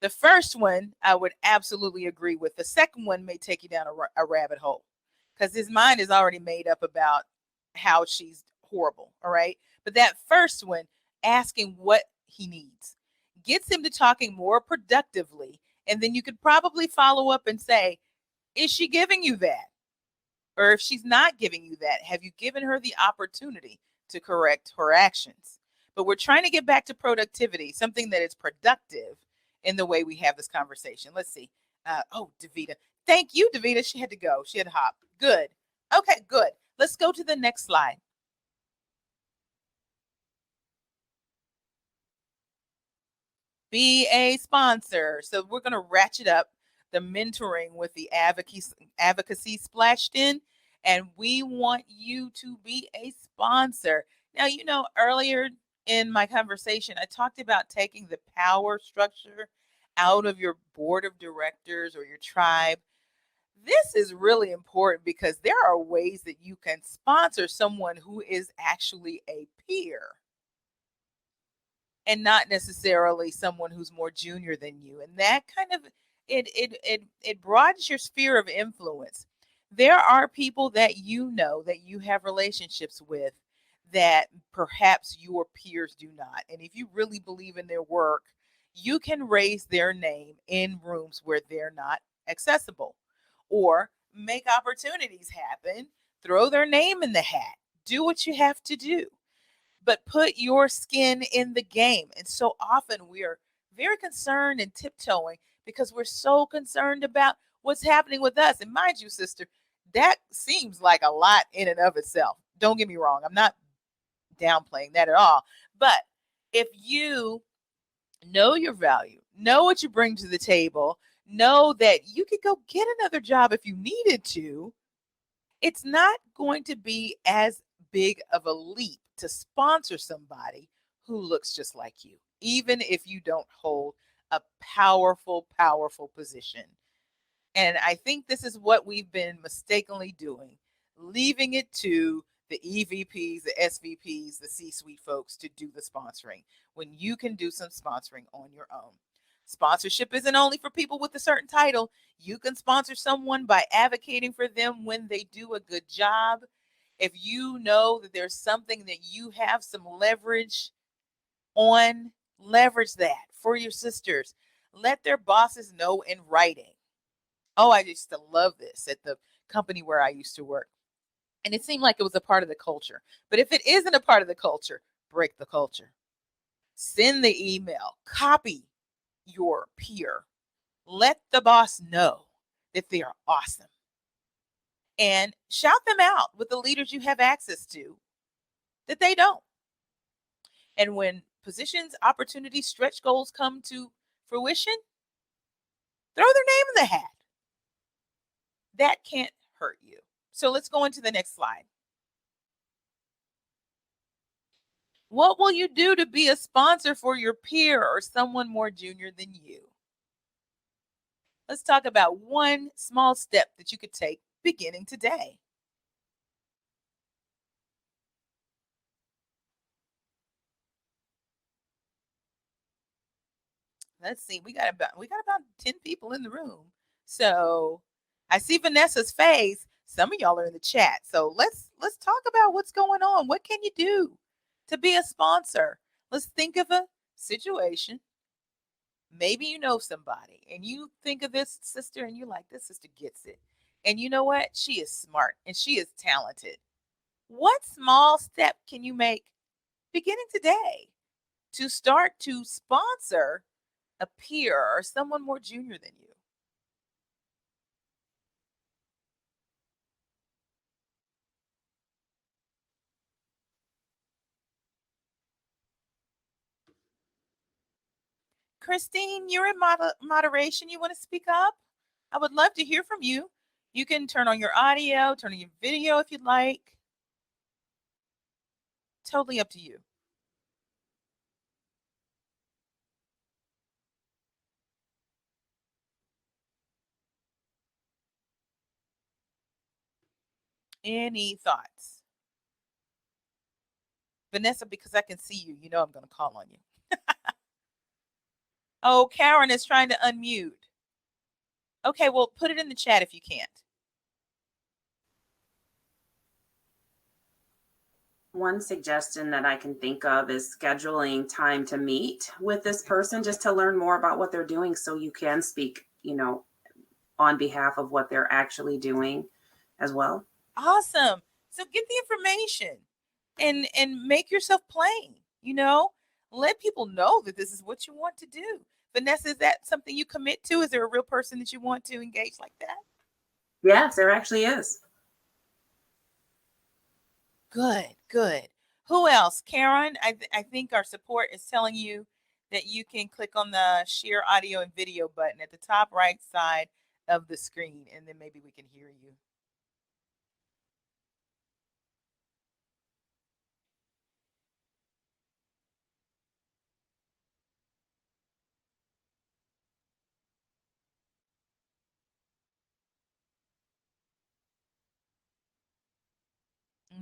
The first one I would absolutely agree with. The second one may take you down a rabbit hole because his mind is already made up about how she's horrible. All right. But that first one, asking what he needs, gets him to talking more productively. And then you could probably follow up and say, is she giving you that? Or if she's not giving you that, have you given her the opportunity to correct her actions? But we're trying to get back to productivity, something that is productive in the way we have this conversation. Let's see. Oh, Davita. Thank you, Davita. She had to go. She had to hop. Good. Okay, good. Let's go to the next slide. Be a sponsor. So we're going to ratchet up the mentoring with the advocacy splashed in, and we want you to be a sponsor. Now, earlier in my conversation, I talked about taking the power structure out of your board of directors or your tribe. This is really important because there are ways that you can sponsor someone who is actually a peer and not necessarily someone who's more junior than you. And that kind of it broadens your sphere of influence. There are people that that you have relationships with that perhaps your peers do not. And if you really believe in their work, you can raise their name in rooms where they're not accessible or make opportunities happen, throw their name in the hat, do what you have to do, but put your skin in the game. And so often we are very concerned and tiptoeing because we're so concerned about what's happening with us. And mind you, sister, that seems like a lot in and of itself. Don't get me wrong. I'm not downplaying that at all. But if you know your value, know what you bring to the table, know that you could go get another job if you needed to, it's not going to be as big of a leap to sponsor somebody who looks just like you, even if you don't hold a powerful, powerful position. And I think this is what we've been mistakenly doing, leaving it to the EVPs, the SVPs, the C suite folks to do the sponsoring when you can do some sponsoring on your own. Sponsorship isn't only for people with a certain title. You can sponsor someone by advocating for them when they do a good job. If you know that there's something that you have some leverage on, leverage that for your sisters. Let their bosses know in writing. Oh, I used to love this at the company where I used to work. And it seemed like it was a part of the culture. But if it isn't a part of the culture, break the culture. Send the email, copy your peer. Let the boss know that they are awesome. And shout them out with the leaders you have access to that they don't. And when positions, opportunities, stretch goals come to fruition, throw their name in the hat. That can't hurt you. So let's go into the next slide. What will you do to be a sponsor for your peer or someone more junior than you? Let's talk about one small step that you could take beginning today. Let's see. We got about 10 people in the room. So I see Vanessa's face. Some of y'all are in the chat. So let's talk about what's going on. What can you do to be a sponsor? Let's think of a situation. Maybe you know somebody and you think of this sister and you're like, this sister gets it. And you know what? She is smart and she is talented. What small step can you make beginning today to start to sponsor a peer or someone more junior than you? Christine, you're in moderation. You want to speak up? I would love to hear from you. You can turn on your audio, turn on your video if you'd like. Totally up to you. Any thoughts? Vanessa, because I can see you, you know I'm going to call on you. Oh, Karen is trying to unmute. Okay, well, put it in the chat if you can't. One suggestion that I can think of is scheduling time to meet with this person just to learn more about what they're doing so you can speak, on behalf of what they're actually doing as well. Awesome. So get the information and make yourself plain, let people know that this is what you want to do. Vanessa, is that something you commit to? Is there a real person that you want to engage like that? Yes, there actually is. Good. Who else? Karen, I think our support is telling you that you can click on the share audio and video button at the top right side of the screen, and then maybe we can hear you.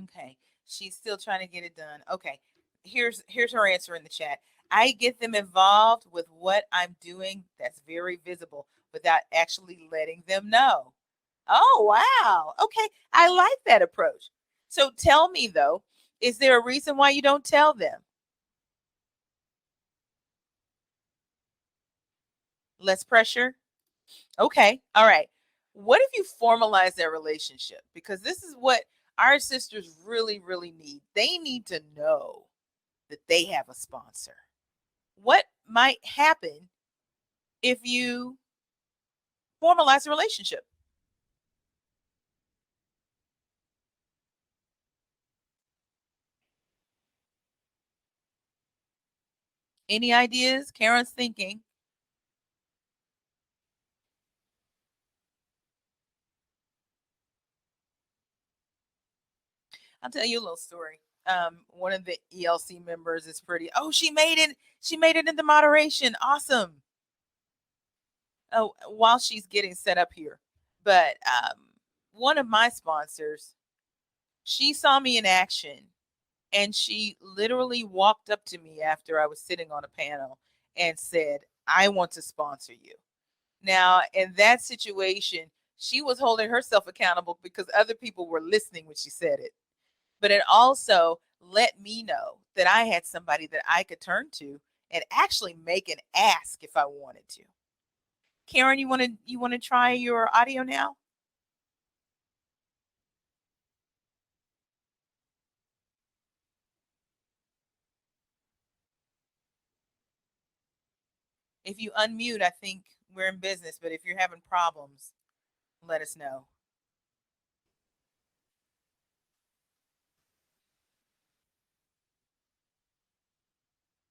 Okay, she's still trying to get it done. Okay, here's her answer in the chat. I get them involved with what I'm doing that's very visible without actually letting them know. Oh, wow. Okay, I like that approach. So tell me though, is there a reason why you don't tell them? Less pressure? Okay, all right. What if you formalize their relationship? Because this is what our sisters really, really need. They need to know that they have a sponsor. What might happen if you formalize a relationship? Any ideas? Karen's thinking. I'll tell you a little story. One of the ELC members is pretty. Oh, she made it. She made it into moderation. Awesome. Oh, while she's getting set up here, but one of my sponsors, she saw me in action, and she literally walked up to me after I was sitting on a panel and said, "I want to sponsor you." Now, in that situation, she was holding herself accountable because other people were listening when she said it. But it also let me know that I had somebody that I could turn to and actually make an ask if I wanted to. Karen, you want to try your audio now? If you unmute, I think we're in business, but if you're having problems, let us know.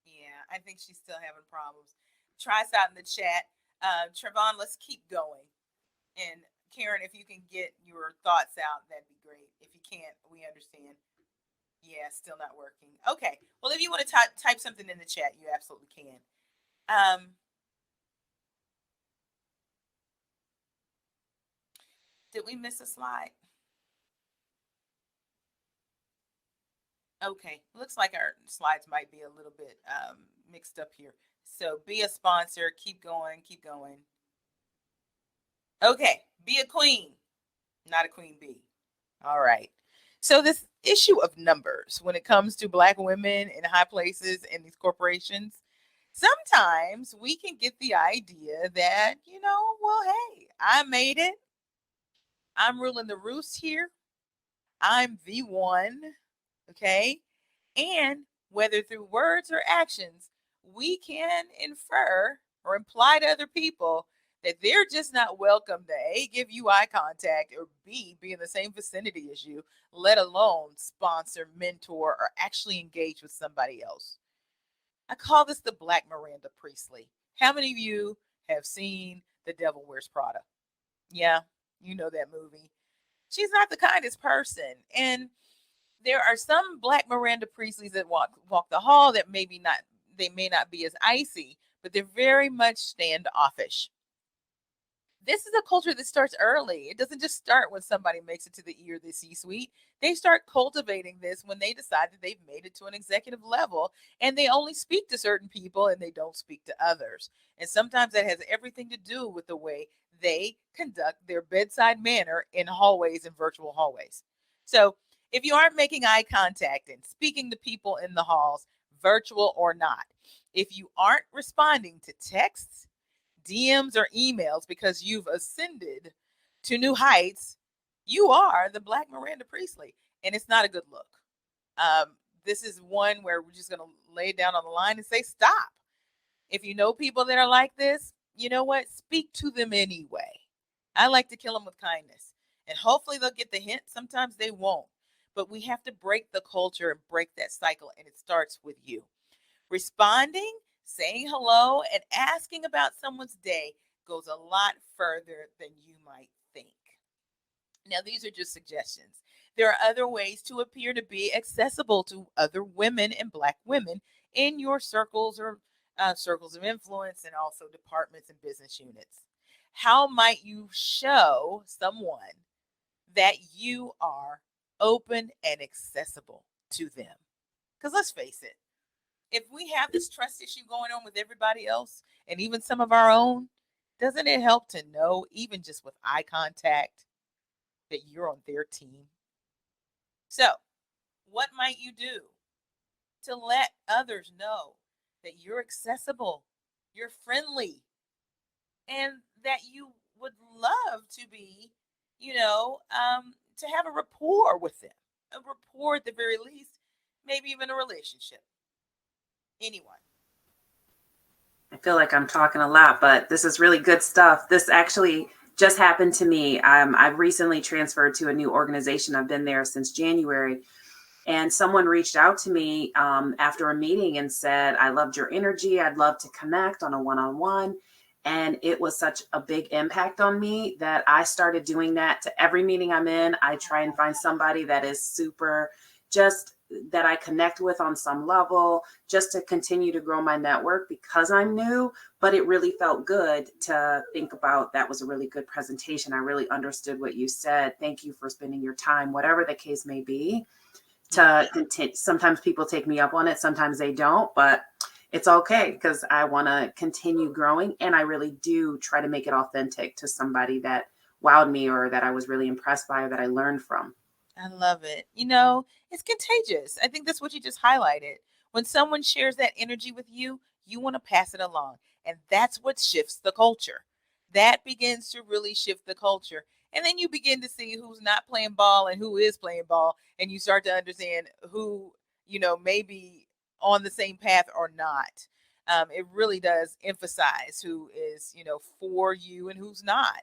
Yeah, I think she's still having problems. Try us out in the chat. Trevon, let's keep going. And Karen, if you can get your thoughts out, that'd be great. If you can't, we understand. Yeah, still not working. Okay. Well, if you want to type something in the chat, you absolutely can. Did we miss a slide? Okay. Looks like our slides might be a little bit mixed up here. So be a sponsor. Keep going. Keep going. Okay. Be a queen, not a queen bee. All right. So this issue of numbers when it comes to Black women in high places in these corporations, sometimes we can get the idea that, well, hey, I made it. I'm ruling the roost here. I'm the one. Okay. And whether through words or actions, we can infer or imply to other people that they're just not welcome to A, give you eye contact, or B, be in the same vicinity as you, let alone sponsor, mentor, or actually engage with somebody else. I call this the Black Miranda Priestley. How many of you have seen The Devil Wears Prada? Yeah, you know that movie. She's not the kindest person. And there are some Black Miranda Priestleys that walk the hall that they may not be as icy, but they're very much standoffish. This is a culture that starts early. It doesn't just start when somebody makes it to the E or the C suite. They start cultivating this when they decide that they've made it to an executive level and they only speak to certain people and they don't speak to others. And sometimes that has everything to do with the way they conduct their bedside manner in hallways and virtual hallways. So if you aren't making eye contact and speaking to people in the halls, virtual or not, if you aren't responding to texts, DMs, or emails because you've ascended to new heights, you are the Black Miranda Priestley, and it's not a good look. This is one where we're just going to lay it down on the line and say, stop. If you know people that are like this, you know what? Speak to them anyway. I like to kill them with kindness, and hopefully they'll get the hint. Sometimes they won't, but we have to break the culture and break that cycle, and it starts with you. Responding, saying hello, and asking about someone's day goes a lot further than you might think. Now, these are just suggestions. There are other ways to appear to be accessible to other women and Black women in your circles or circles of influence, and also departments and business units. How might you show someone that you are open and accessible to them? Because let's face it, if we have this trust issue going on with everybody else and even some of our own, doesn't it help to know, even just with eye contact, that you're on their team? So, what might you do to let others know that you're accessible, you're friendly, and that you would love to be, to have a rapport with them? A rapport at the very least, maybe even a relationship. Anyone? I feel like I'm talking a lot, but this is really good stuff. This actually just happened to me. I've recently transferred to a new organization. I've been there since January. And someone reached out to me after a meeting and said, I loved your energy. I'd love to connect on a one-on-one. And it was such a big impact on me that I started doing that to every meeting I'm in. I try and find somebody that is super, just that I connect with on some level, just to continue to grow my network because I'm new. But it really felt good to think about. That was a really good presentation. I really understood what you said. Thank you for spending your time, whatever the case may be. To continue. Sometimes people take me up on it, sometimes they don't, but it's okay because I want to continue growing, and I really do try to make it authentic to somebody that wowed me or that I was really impressed by or that I learned from. I love it. It's contagious. I think that's what you just highlighted. When someone shares that energy with you, you want to pass it along. And that's what shifts the culture. That begins to really shift the culture. And then you begin to see who's not playing ball and who is playing ball. And you start to understand who, may be on the same path or not. It really does emphasize who is, for you and who's not.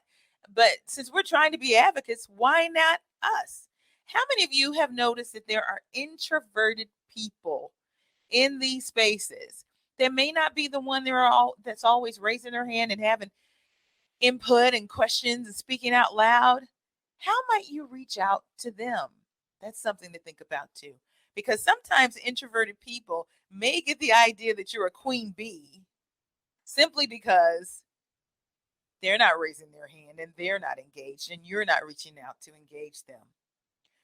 But since we're trying to be advocates, why not us? How many of you have noticed that there are introverted people in these spaces that may not be the one that's always raising their hand and having input and questions and speaking out loud? How might you reach out to them? That's something to think about too. Because sometimes introverted people may get the idea that you're a queen bee simply because they're not raising their hand and they're not engaged and you're not reaching out to engage them.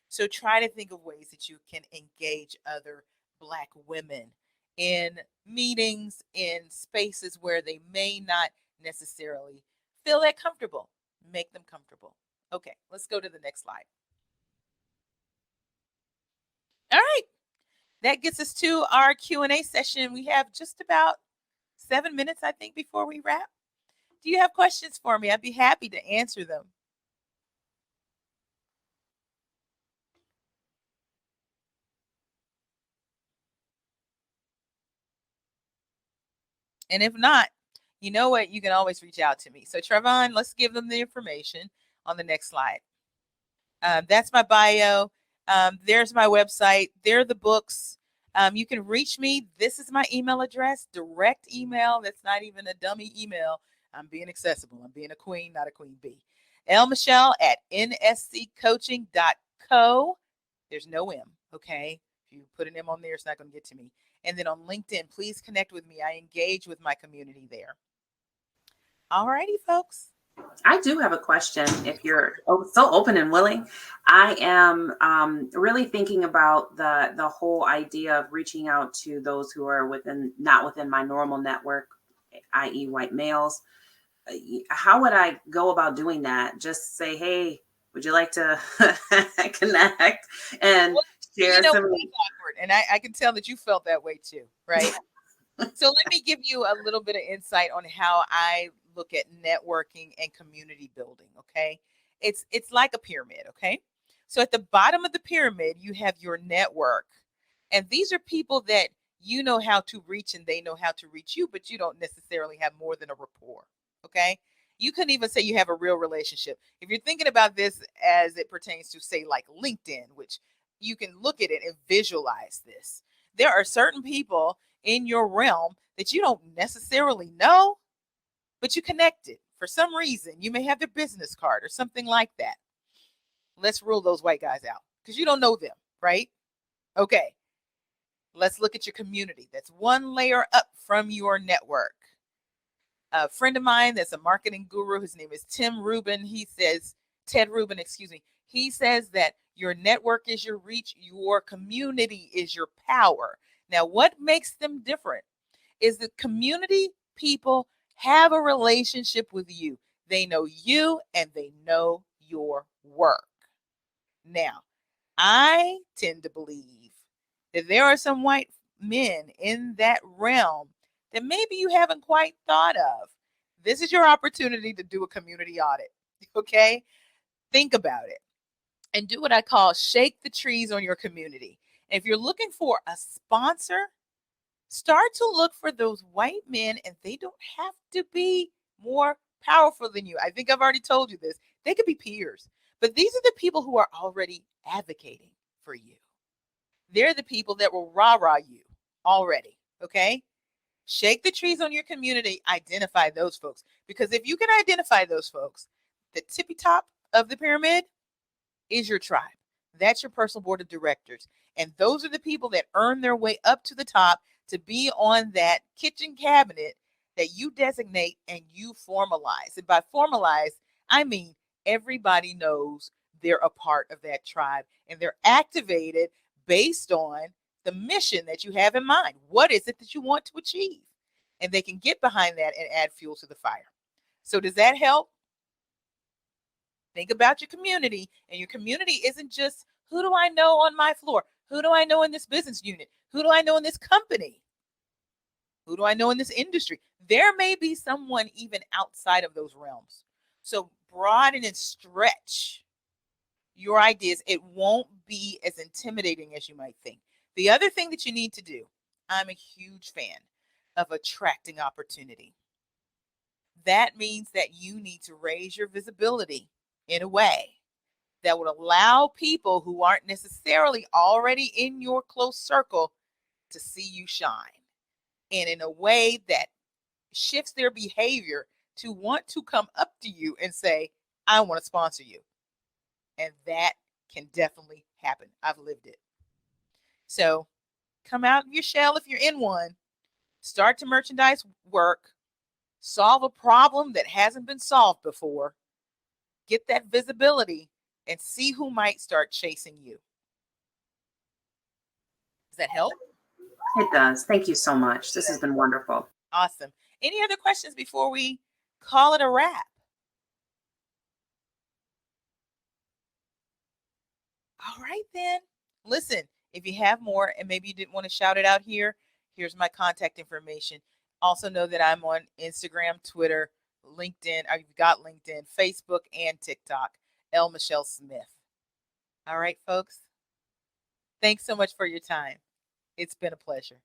So try to think of ways that you can engage other Black women in meetings, in spaces where they may not necessarily feel that comfortable. Make them comfortable. Okay, let's go to the next slide. All right, that gets us to our Q&A session. We have just about 7 minutes, I think, before we wrap. Do you have questions for me? I'd be happy to answer them. And if not, you know what? You can always reach out to me. So Trevon, let's give them the information on the next slide. That's my bio. There's my website. There are the books. You can reach me. This is my email address, direct email. That's not even a dummy email. I'm being accessible. I'm being a queen, not a queen bee. lmichelle@nsccoaching.co. There's no M, okay? If you put an M on there, it's not going to get to me. And then on LinkedIn, please connect with me. I engage with my community there. All righty, folks. I do have a question. If you're so open and willing, I am really thinking about the whole idea of reaching out to those who are not within my normal network, i.e., white males. How would I go about doing that? Just say, "Hey, would you like to connect and Well, share that's some?" awkward. And I can tell that you felt that way too, right? So let me give you a little bit of insight on how I look at networking and community building, okay? It's like a pyramid, okay? So at the bottom of the pyramid, you have your network. And these are people that you know how to reach and they know how to reach you, but you don't necessarily have more than a rapport, okay? You couldn't even say you have a real relationship. If you're thinking about this as it pertains to, say, like LinkedIn, which you can look at it and visualize this. There are certain people in your realm that you don't necessarily know, but you connected for some reason. You may have their business card or something like that. Let's rule those white guys out because you don't know them, right? Okay, let's look at your community. That's one layer up from your network. A friend of mine that's a marketing guru, his name is Ted Rubin, excuse me. He says that your network is your reach, your community is your power. Now, what makes them different is that community people have a relationship with you. They know you and they know your work. Now, I tend to believe that there are some white men in that realm that maybe you haven't quite thought of. This is your opportunity to do a community audit. Okay? Think about it and do what I call shake the trees on your community. And if you're looking for a sponsor, start to look for those white men, and they don't have to be more powerful than you. I think I've already told you this. They could be peers, but these are the people who are already advocating for you. They're the people that will rah-rah you already. Okay? Shake the trees on your community, identify those folks. Because if you can identify those folks, the tippy top of the pyramid is your tribe. That's your personal board of directors. And those are the people that earn their way up to the top to be on that kitchen cabinet that you designate and you formalize. And by formalize, I mean everybody knows they're a part of that tribe and they're activated based on the mission that you have in mind. What is it that you want to achieve? And they can get behind that and add fuel to the fire. So, does that help? Think about your community, and your community isn't just who do I know on my floor? Who do I know in this business unit? Who do I know in this company? Who do I know in this industry? There may be someone even outside of those realms. So broaden and stretch your ideas. It won't be as intimidating as you might think. The other thing that you need to do, I'm a huge fan of attracting opportunity. That means that you need to raise your visibility in a way that would allow people who aren't necessarily already in your close circle to see you shine, and in a way that shifts their behavior to want to come up to you and say, I want to sponsor you. And that can definitely happen. I've lived it. So come out of your shell if you're in one, start to merchandise work, solve a problem that hasn't been solved before, get that visibility, and see who might start chasing you. Does that help? It does. Thank you so much. This has been wonderful. Awesome. Any other questions before we call it a wrap? All right, then. Listen, if you have more and maybe you didn't want to shout it out here, here's my contact information. Also, know that I'm on Instagram, Twitter, LinkedIn. I've got LinkedIn, Facebook, and TikTok. L. Michelle Smith. All right, folks. Thanks so much for your time. It's been a pleasure.